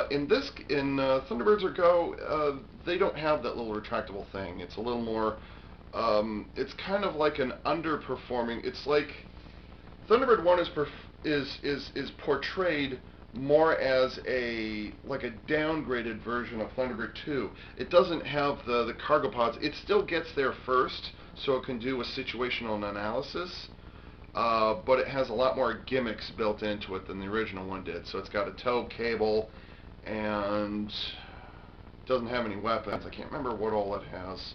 In Thunderbirds Are Go, they don't have that little retractable thing. It's a little more. It's kind of like an underperforming. It's like Thunderbird 1 is portrayed more as a downgraded version of Thunderbird 2. It doesn't have the cargo pods. It still gets there first, so it can do a situational analysis. But it has a lot more gimmicks built into it than the original one did. So it's got a tow cable, and doesn't have any weapons. I can't remember what all it has.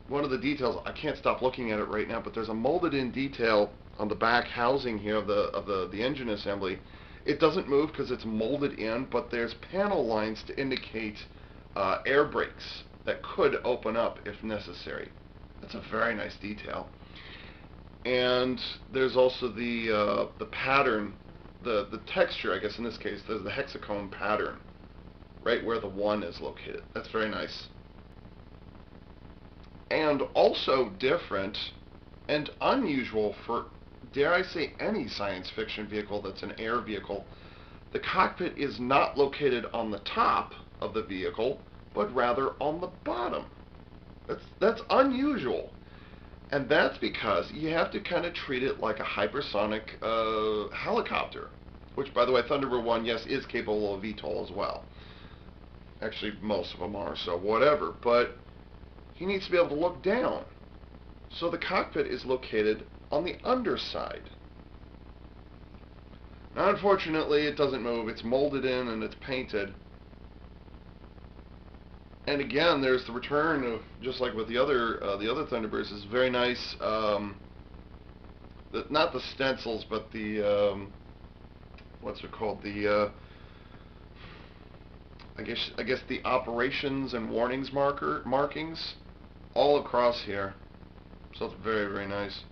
One of the details, I can't stop looking at it right now, but there's a molded-in detail on the back housing here of the engine assembly. It doesn't move because it's molded in, but there's panel lines to indicate air brakes that could open up if necessary. That's a very nice detail. And there's also the pattern, the texture, I guess in this case, there's the hexagon pattern, right where the 1 is located. That's very nice. And also different and unusual for, dare I say, any science fiction vehicle that's an air vehicle. The cockpit is not located on the top of the vehicle, but rather on the bottom. That's unusual. And that's because you have to kind of treat it like a hypersonic helicopter, which, by the way, Thunderbird 1, yes, is capable of VTOL as well. Actually, most of them are, so whatever. But he needs to be able to look down. So the cockpit is located on the underside. Now, unfortunately, it doesn't move. It's molded in and it's painted. And again, there's the return of, just like with the other Thunderbirds, is very nice. Not the stencils, but the what's it called? The I guess the operations and warnings markings all across here. So it's very, very nice.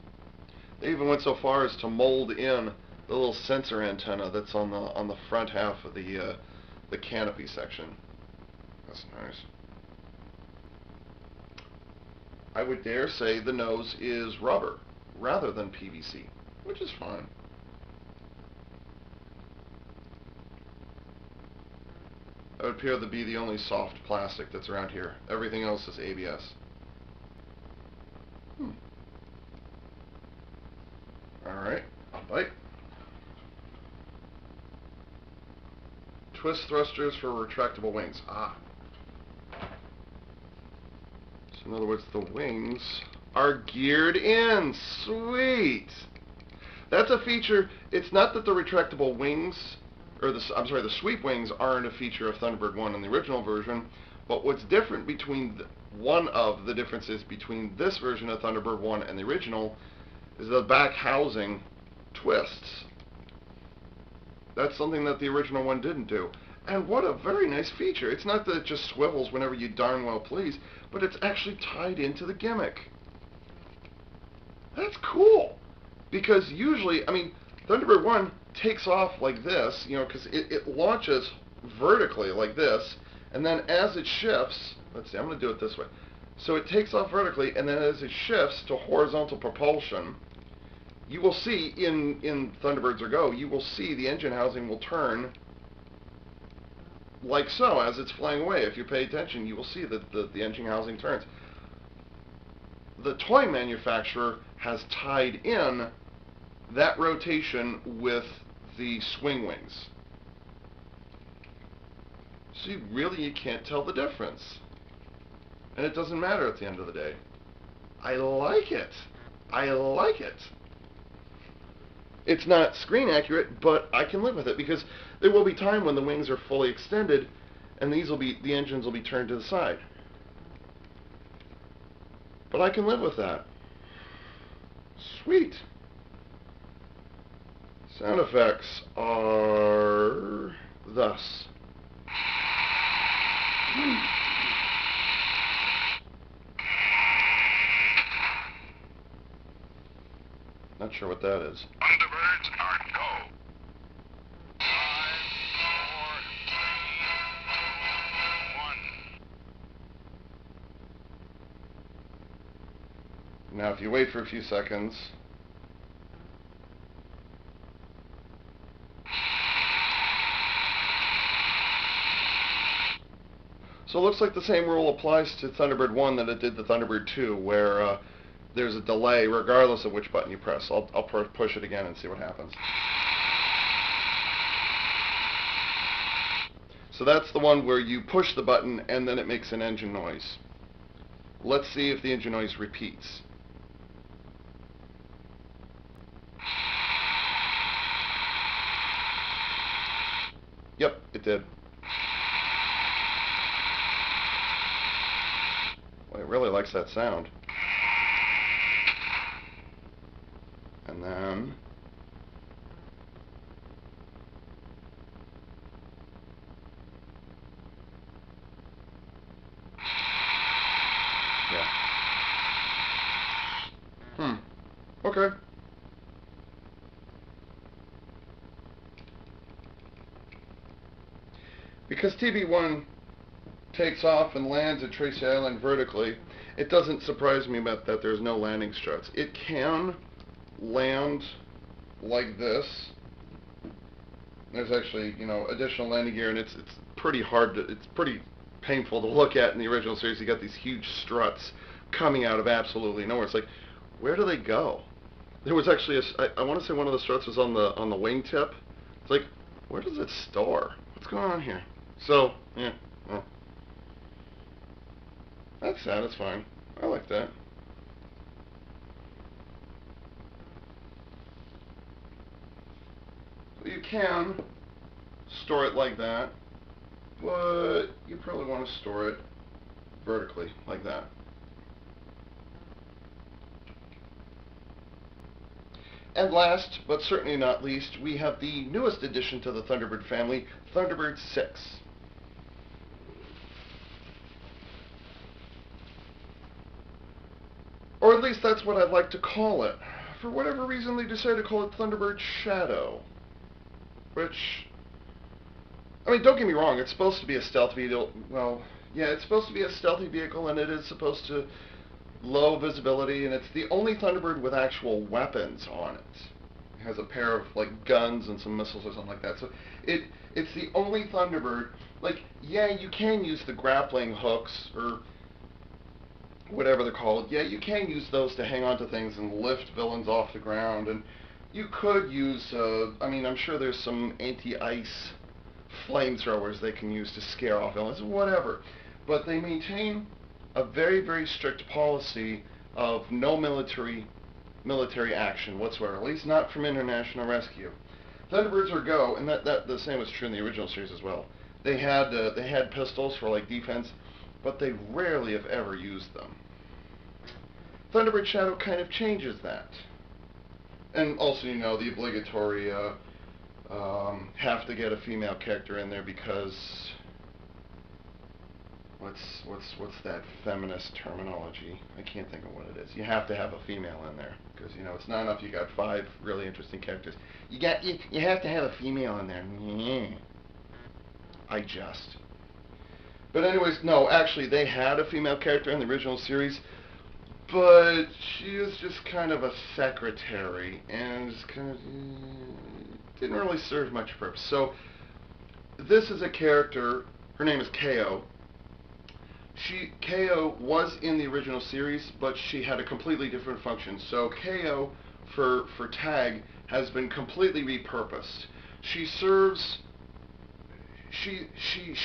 They even went so far as to mold in the little sensor antenna that's on the front half of the canopy section. That's nice. I would dare say the nose is rubber rather than PVC, which is fine. That would appear to be the only soft plastic that's around here. Everything else is ABS. Alright, I'll bite. Twist thrusters for retractable wings. Ah. So in other words, the wings are geared in. Sweet! That's a feature. It's not that the retractable wings, or the sweep wings aren't a feature of Thunderbird 1 in the original version, but what's different between one of the differences between this version of Thunderbird 1 and the original is the back housing twists. That's something that the original one didn't do. And what a very nice feature. It's not that it just swivels whenever you darn well please, but it's actually tied into the gimmick. That's cool. Because usually, I mean, Thunderbird 1 takes off like this, you know, because it launches vertically like this, and then as it shifts, let's see, I'm going to do it this way. So it takes off vertically, and then as it shifts to horizontal propulsion, you will see in Thunderbirds or Go, you will see the engine housing will turn like so as it's flying away. If you pay attention, you will see that the engine housing turns. The toy manufacturer has tied in that rotation with the swing wings. So you can't tell the difference. And it doesn't matter at the end of the day. I like it. I like it. It's not screen accurate, but I can live with it because there will be time when the wings are fully extended and the engines will be turned to the side. But I can live with that. Sweet. Sound effects are thus. Not sure what that is. Thunderbirds are go. 5, 4, 3, 2, 1. Now if you wait for a few seconds, so it looks like the same rule applies to Thunderbird 1 that it did to Thunderbird 2, where there's a delay regardless of which button you press. I'll push it again and see what happens. So that's the one where you push the button and then it makes an engine noise. Let's see if the engine noise repeats. Yep, it did. Well, it really likes that sound. And then Okay. Because TB1 takes off and lands at Tracy Island vertically, it doesn't surprise me about that there's no landing struts. It can land like this. There's actually, additional landing gear, and it's pretty it's pretty painful to look at in the original series. You got these huge struts coming out of absolutely nowhere. It's like, where do they go? There was actually I want to say one of the struts was on the wingtip. It's like, where does it store? What's going on here? So, yeah, well, that's sad. That's fine. I like that. So you can store it like that, but you probably want to store it vertically like that. And last, but certainly not least, we have the newest addition to the Thunderbird family, Thunderbird 6. Or at least that's what I'd like to call it. For whatever reason, they decided to call it Thunderbird Shadow. Which, I mean, don't get me wrong, it's supposed to be a stealth vehicle. Well, yeah, it's supposed to be a stealthy vehicle, and it is supposed to low visibility, and it's the only Thunderbird with actual weapons on it. It has a pair of, like, guns and some missiles or something like that. So it's the only Thunderbird. Like, yeah, you can use the grappling hooks, or whatever they're called. Yeah, you can use those to hang on to things and lift villains off the ground, and you could use, I mean, I'm sure there's some anti-ice flamethrowers they can use to scare off villains, whatever. But they maintain a very, very strict policy of no military action whatsoever, at least not from international rescue. Thunderbirds are go, and that the same was true in the original series as well. They had pistols for like defense, but they rarely if ever used them. Thunderbird Shadow kind of changes that. And also, the obligatory have to get a female character in there because what's that feminist terminology? I can't think of what it is. You have to have a female in there because it's not enough you got 5 really interesting characters. You have to have a female in there. Yeah. I just. But anyways, no, actually they had a female character in the original series, but she was just kind of a secretary and just kind of didn't really serve much purpose. So this is a character. Her name is KO. KO was in the original series, but she had a completely different function. So KO for Tag has been completely repurposed. She serves. She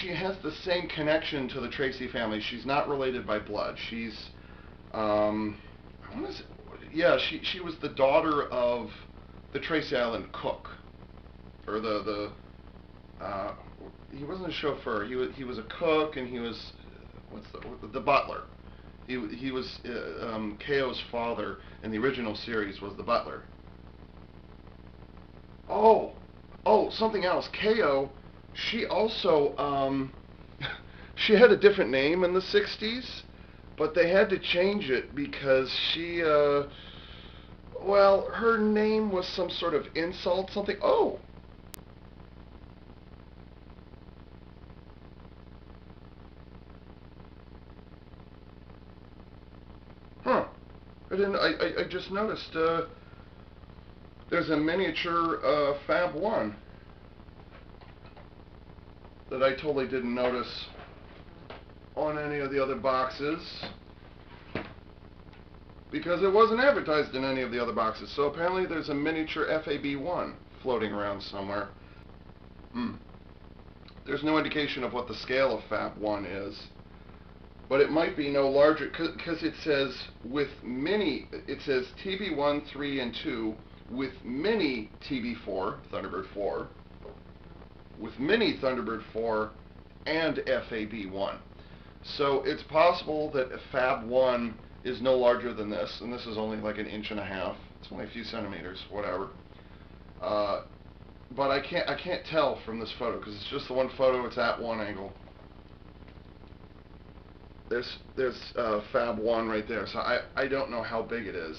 has the same connection to the Tracy family. She's not related by blood. She's she was the daughter of the Tracy Island cook, or he wasn't a chauffeur. He was a cook, and he was the butler. He was KO's father in the original series was the butler. Oh, something else. KO, she also she had a different name in the 60s, but they had to change it because she her name was some sort of insult, something. Oh. Huh. I just noticed there's a miniature Fab 1 that I totally didn't notice on any of the other boxes because it wasn't advertised in any of the other boxes. So apparently there's a miniature FAB 1 floating around somewhere. There's no indication of what the scale of Fab 1 is, but it might be no larger because it says it says TB1, 3, and 2 with mini TB4, Thunderbird 4, with mini Thunderbird 4, and FAB 1. So it's possible that Fab 1 is no larger than this, and this is only like 1.5 inches. It's only a few centimeters, whatever. But I can't tell from this photo because it's just the one photo. It's at one angle. there's Fab 1 right there, so I don't know how big it is.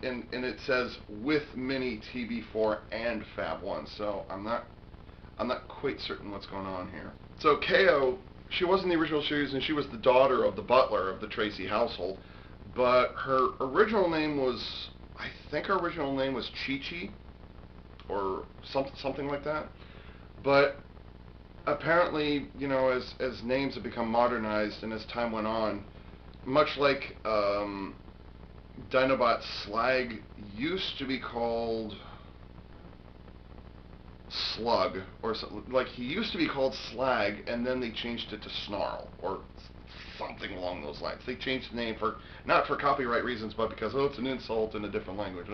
And it says with Mini TB4 and Fab 1, so I'm not quite certain what's going on here. So KO, she was in the original series, and she was the daughter of the butler of the Tracy household, but her original name was, I think her original name was Chi-Chi, or something like that. But apparently, you know, as names have become modernized and as time went on, much like Dinobot Slag used to be called Slug, or something, like he used to be called Slag, and then they changed it to Snarl, or something along those lines. They changed the name for, not for copyright reasons, but because, oh, it's an insult in a different language.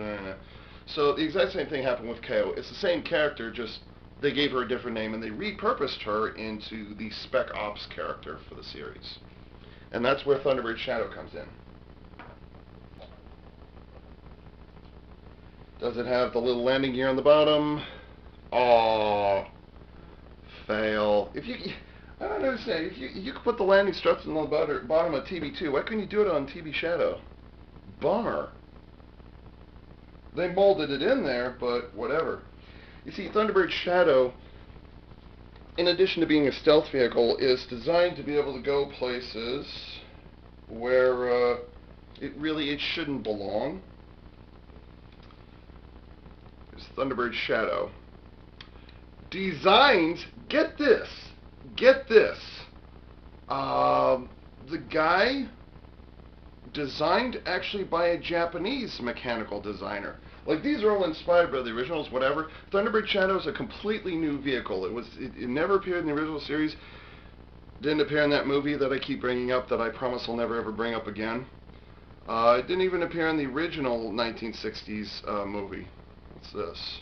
So the exact same thing happened with KO. It's the same character, just they gave her a different name, and they repurposed her into the Spec Ops character for the series. And that's where Thunderbird Shadow comes in. Does it have the little landing gear on the bottom? Oh, fail. I don't understand. If you could put the landing struts on the bottom of TB2, why couldn't you do it on TB Shadow? Bummer. They molded it in there, but whatever. You see, Thunderbird Shadow, in addition to being a stealth vehicle, is designed to be able to go places where it shouldn't belong. It's Thunderbird Shadow. Designed, get this, the guy designed actually by a Japanese mechanical designer. Like, these are all inspired by the originals, whatever. Thunderbird Shadow is a completely new vehicle. It never appeared in the original series. Didn't appear in that movie that I keep bringing up that I promise I'll never ever bring up again. It didn't even appear in the original 1960s movie. What's this?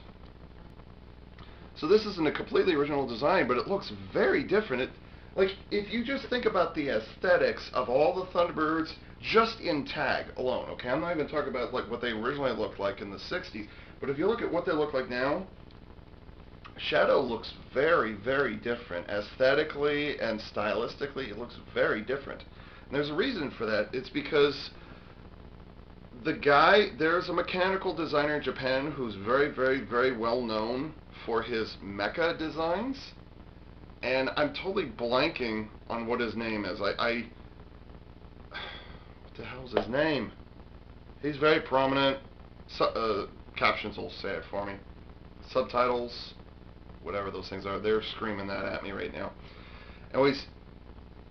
So this isn't a completely original design, but it looks very different. Like, if you just think about the aesthetics of all the Thunderbirds just in tag alone, okay? I'm not even talking about like what they originally looked like in the 60s, but if you look at what they look like now, Shadow looks very, very different. Aesthetically and stylistically, it looks very different. And there's a reason for that. It's because there's a mechanical designer in Japan who's very, very, very well known for his mecha designs, and I'm totally blanking on what his name is. What the hell's his name? He's very prominent. Captions will say it for me. Subtitles, whatever those things are, they're screaming that at me right now. Anyways,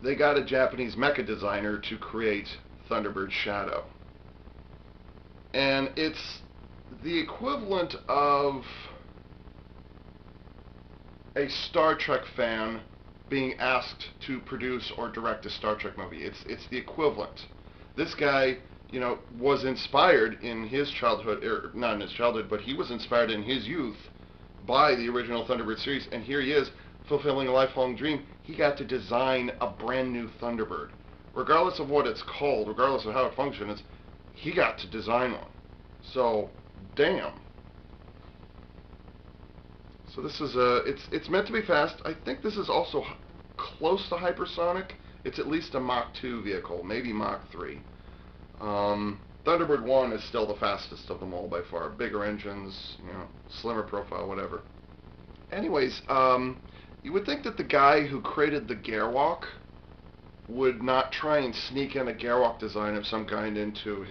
they got a Japanese mecha designer to create Thunderbird Shadow. And it's the equivalent of a Star Trek fan being asked to produce or direct a Star Trek movie. It's the equivalent. This guy, you know, was inspired in his childhood, or not in his childhood, but he was inspired in his youth by the original Thunderbird series, and here he is fulfilling a lifelong dream. He got to design a brand new Thunderbird. Regardless of what it's called, regardless of how it functions, he got to design one. So, damn. So this is it's meant to be fast. I think this is also close to hypersonic. It's at least a Mach 2 vehicle, maybe Mach 3. Thunderbird 1 is still the fastest of them all by far. Bigger engines, you know, slimmer profile, whatever. Anyways, you would think that the guy who created the Gearwalk would not try and sneak in a Gearwalk design of some kind into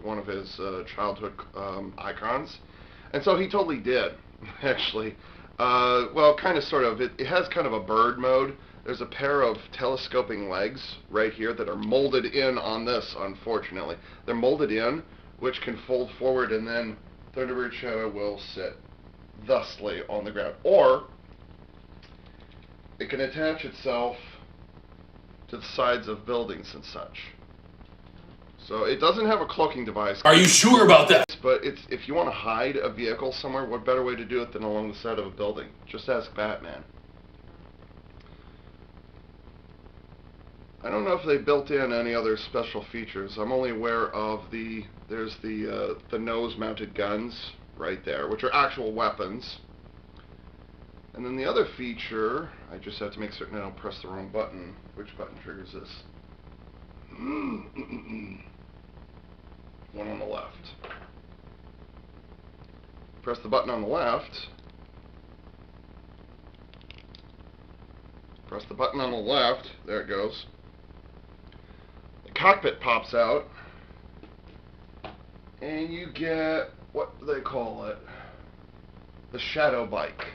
one of his childhood icons. And so he totally did, actually. Well, kind of, sort of. It has kind of a bird mode. There's a pair of telescoping legs right here that are molded in on this, unfortunately. They're molded in, which can fold forward, and then Thunderbird Shadow will sit thusly on the ground. Or it can attach itself to the sides of buildings and such. So it doesn't have a cloaking device. Are you sure about that? But if you want to hide a vehicle somewhere, what better way to do it than along the side of a building? Just ask Batman. I don't know if they built in any other special features. I'm only aware of there's the nose-mounted guns right there, which are actual weapons. And then the other feature, I just have to make certain I don't press the wrong button. Which button triggers this? One on the left. Press the button on the left. Press the button on the left. There it goes. The cockpit pops out. And you get, what do they call it? The Shadow bike.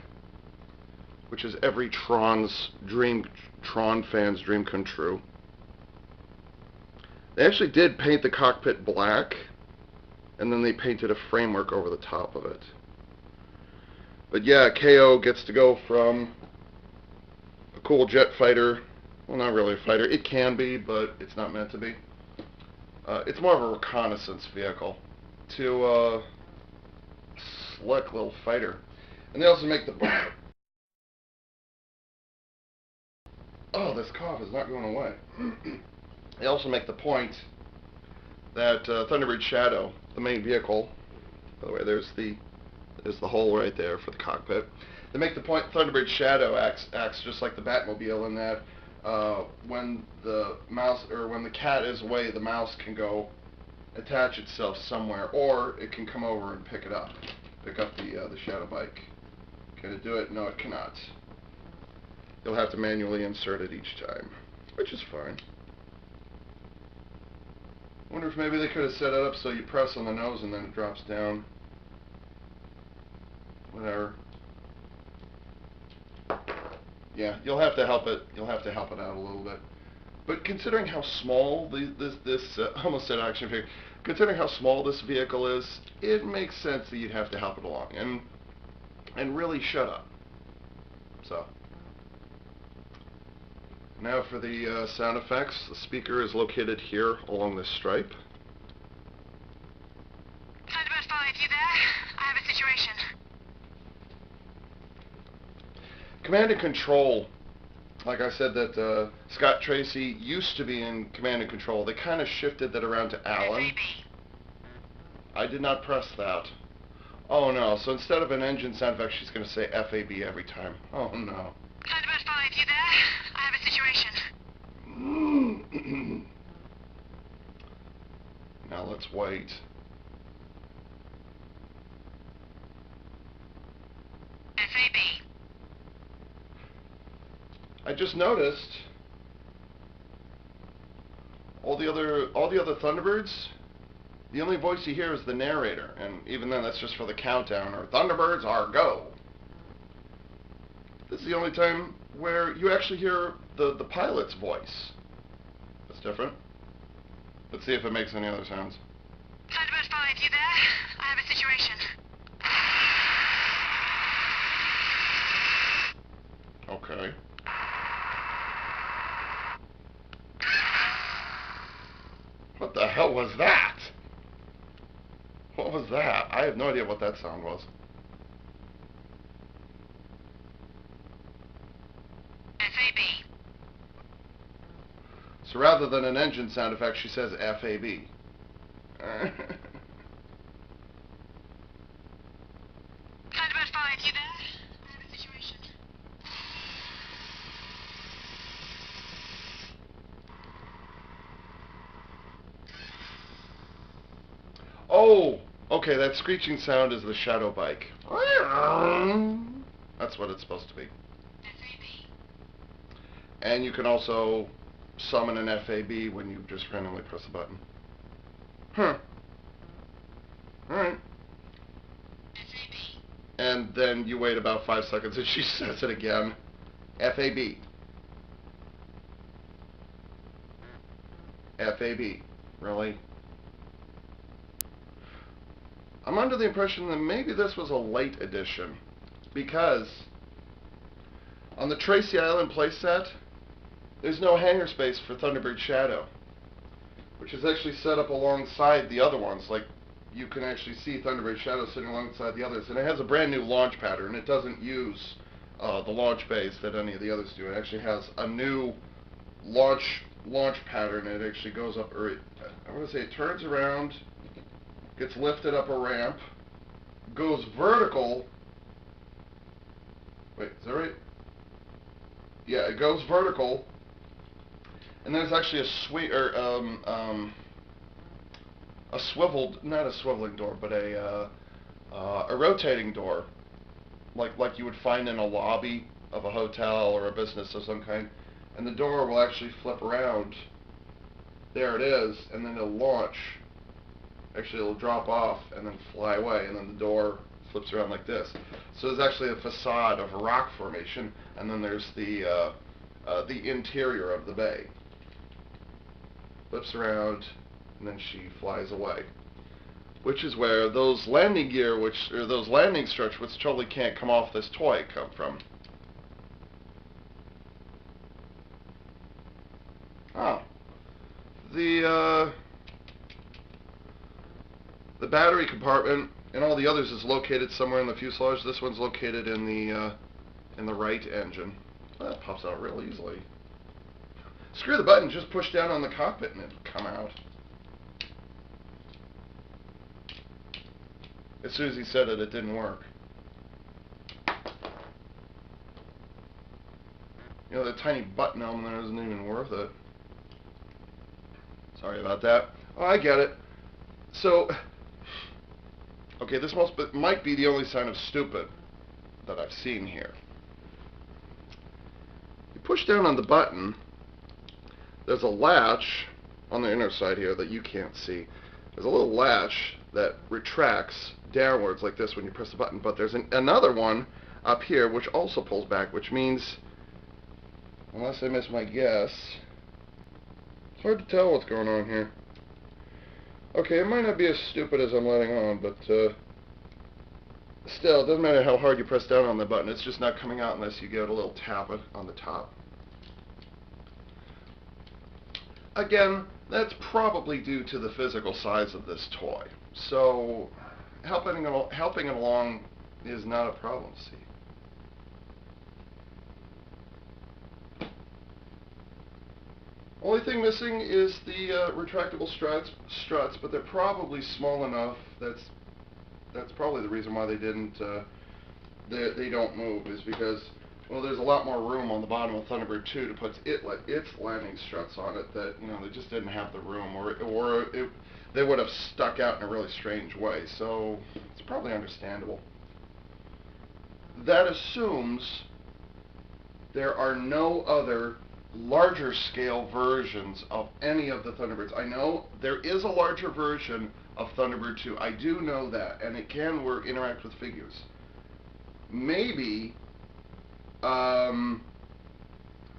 Which is every Tron fan's dream come true. They actually did paint the cockpit black. And then they painted a framework over the top of it. But yeah, KO gets to go from a cool jet fighter, well, not really a fighter, it can be, but it's not meant to be. It's more of a reconnaissance vehicle, to a slick little fighter. And they also make the... Oh, this cough is not going away. They also make the point that Thunderbird Shadow, the main vehicle, by the way, there's the hole right there for the cockpit. They make the point Thunderbird Shadow acts just like the Batmobile in that when the cat is away, the mouse can go attach itself somewhere, or it can come over and pick up the Shadow bike. Can it do it? No, it cannot. You'll have to manually insert it each time, which is fine. I wonder if maybe they could have set it up so you press on the nose and then it drops down. Whatever. Yeah, you'll have to help it. You'll have to help it out a little bit. But considering how small this almost said action figure, considering how small this vehicle is, it makes sense that you'd have to help it along and really shut up. So now for the sound effects. The speaker is located here along this stripe. Thunderbird 5, you there? I have a situation. Command and control. Like I said, that Scott Tracy used to be in command and control. They kind of shifted that around to Alan. FAB. I did not press that. Oh no, so instead of an engine sound effect, she's going to say FAB every time. Oh no. Thunderbird 5, you there? I have a situation. Now let's wait. FAB. I just noticed all the other Thunderbirds, the only voice you hear is the narrator, and even then that's just for the countdown, or Thunderbirds are go. This is the only time where you actually hear the pilot's voice. That's different. Let's see if it makes any other sounds. Thunderbird 5, you there? I have a situation. Okay. What the hell was that? What was that? I have no idea what that sound was. FAB. So rather than an engine sound effect, she says FAB. Thunderbird 5, you there? I have a situation. Oh, okay, that screeching sound is the Shadow bike. That's what it's supposed to be. FAB. And you can also summon an FAB when you just randomly press a button. Huh. Alright. FAB. And then you wait about 5 seconds and she says it again. FAB. FAB. Really? I'm under the impression that maybe this was a late edition, because on the Tracy Island playset, there's no hangar space for Thunderbird Shadow, which is actually set up alongside the other ones. Like, you can actually see Thunderbird Shadow sitting alongside the others, and it has a brand new launch pattern. It doesn't use the launch base that any of the others do. It actually has a new launch pattern. It actually goes up, or I want to say it turns around, gets lifted up a ramp, goes vertical. Wait, is that right? Yeah, it goes vertical, And there's actually a swiveled, not a swiveling door, but a rotating door, like you would find in a lobby of a hotel or a business of some kind, and the door will actually flip around. There it is, and then it'll launch. Actually, it'll drop off and then fly away, and then the door flips around like this. So there's actually a facade of a rock formation, and then there's the interior of the bay. Flips around, and then she flies away. Which is where those landing gear, or those landing struts, which totally can't come off this toy, come from. Oh. The battery compartment and all the others is located somewhere in the fuselage. This one's located in the right engine. Well, that pops out real easily. Screw the button, just push down on the cockpit and it'll come out. As soon as he said it, it didn't work. You know, that tiny button on there isn't even worth it. Sorry about that. Oh, I get it. So, okay, this might be the only sign of stupid that I've seen here. You push down on the button, there's a latch on the inner side here that you can't see. There's a little latch that retracts downwards like this when you press the button, but there's another one up here which also pulls back, which means, unless I miss my guess, it's hard to tell what's going on here. Okay, it might not be as stupid as I'm letting on, but still, it doesn't matter how hard you press down on the button, it's just not coming out unless you give it a little tap on the top. Again, that's probably due to the physical size of this toy. So, helping it along is not a problem, see. Only thing missing is the retractable struts, but they're probably small enough. That's probably the reason why they didn't. They don't move, is because, well, there's a lot more room on the bottom of Thunderbird 2 to put its landing struts on it that, you know, they just didn't have the room, or they would have stuck out in a really strange way. So it's probably understandable. That assumes there are no other larger scale versions of any of the Thunderbirds. I know there is a larger version of Thunderbird 2. I do know that, and it can interact with figures. Maybe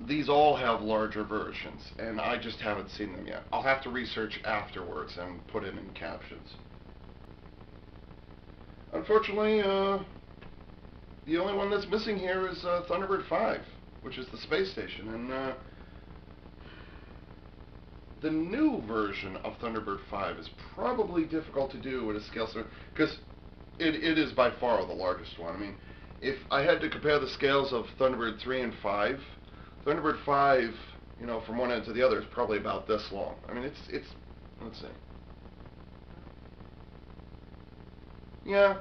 these all have larger versions, and I just haven't seen them yet. I'll have to research afterwards and put it in captions. Unfortunately, the only one that's missing here is Thunderbird 5, which is the space station, and the new version of Thunderbird 5 is probably difficult to do at a scale, because it is by far the largest one. I mean, if I had to compare the scales of Thunderbird 3 and 5, Thunderbird 5, you know, from one end to the other is probably about this long. I mean, it's let's see. Yeah,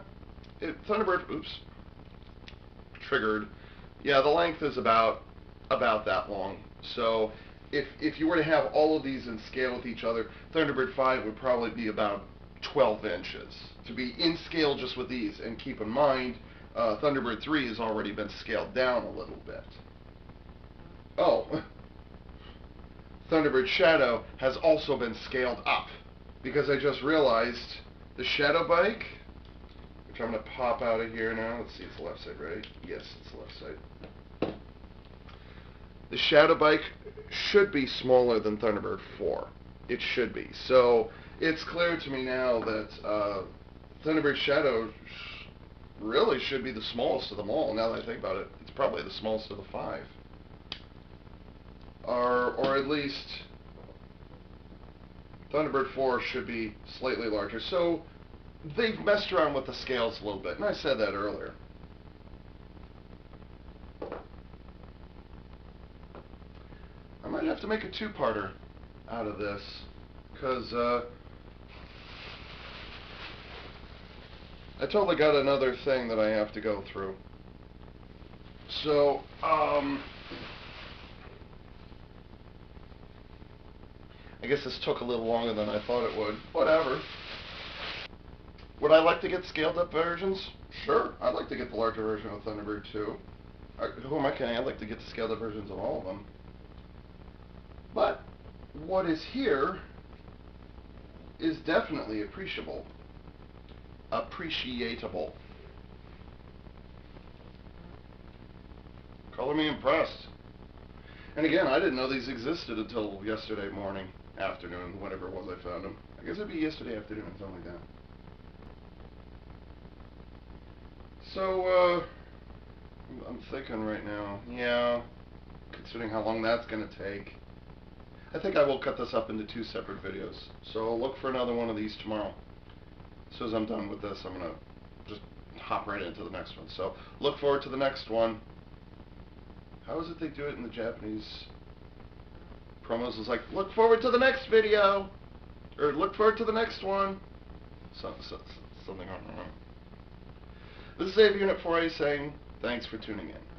Thunderbird, oops, triggered. Yeah, the length is about that long. So if you were to have all of these in scale with each other, Thunderbird 5 would probably be about 12 inches to be in scale just with these. And keep in mind, Thunderbird 3 has already been scaled down a little bit. Oh, Thunderbird Shadow has also been scaled up, because I just realized the Shadow bike, which I'm going to pop out of here now. Let's see, it's the left side, right? Yes, it's the left side. The Shadow bike should be smaller than Thunderbird 4. It should be. So it's clear to me now that Thunderbird Shadow really should be the smallest of them all. Now that I think about it, it's probably the smallest of the 5. Or at least Thunderbird 4 should be slightly larger. So they've messed around with the scales a little bit, and I said that earlier. I might have to make a two-parter out of this, because I totally got another thing that I have to go through. So, I guess this took a little longer than I thought it would. Whatever. Would I like to get scaled up versions? Sure, I'd like to get the larger version of Thunderbird too. Who am I kidding? I'd like to get the scaled up versions of all of them. But what is here is definitely appreciable. Appreciatable. Color me impressed. And again, I didn't know these existed until yesterday morning, afternoon, whenever it was I found them. I guess it'd be yesterday afternoon or something like that. So, I'm thinking right now, yeah, considering how long that's going to take, I think I will cut this up into 2 separate videos. So look for another one of these tomorrow. As soon as I'm done with this, I'm going to just hop right into the next one. So look forward to the next one. How is it they do it in the Japanese promos? It's like, look forward to the next video, or look forward to the next one. Something wrong. This is Avian at 4A saying, thanks for tuning in.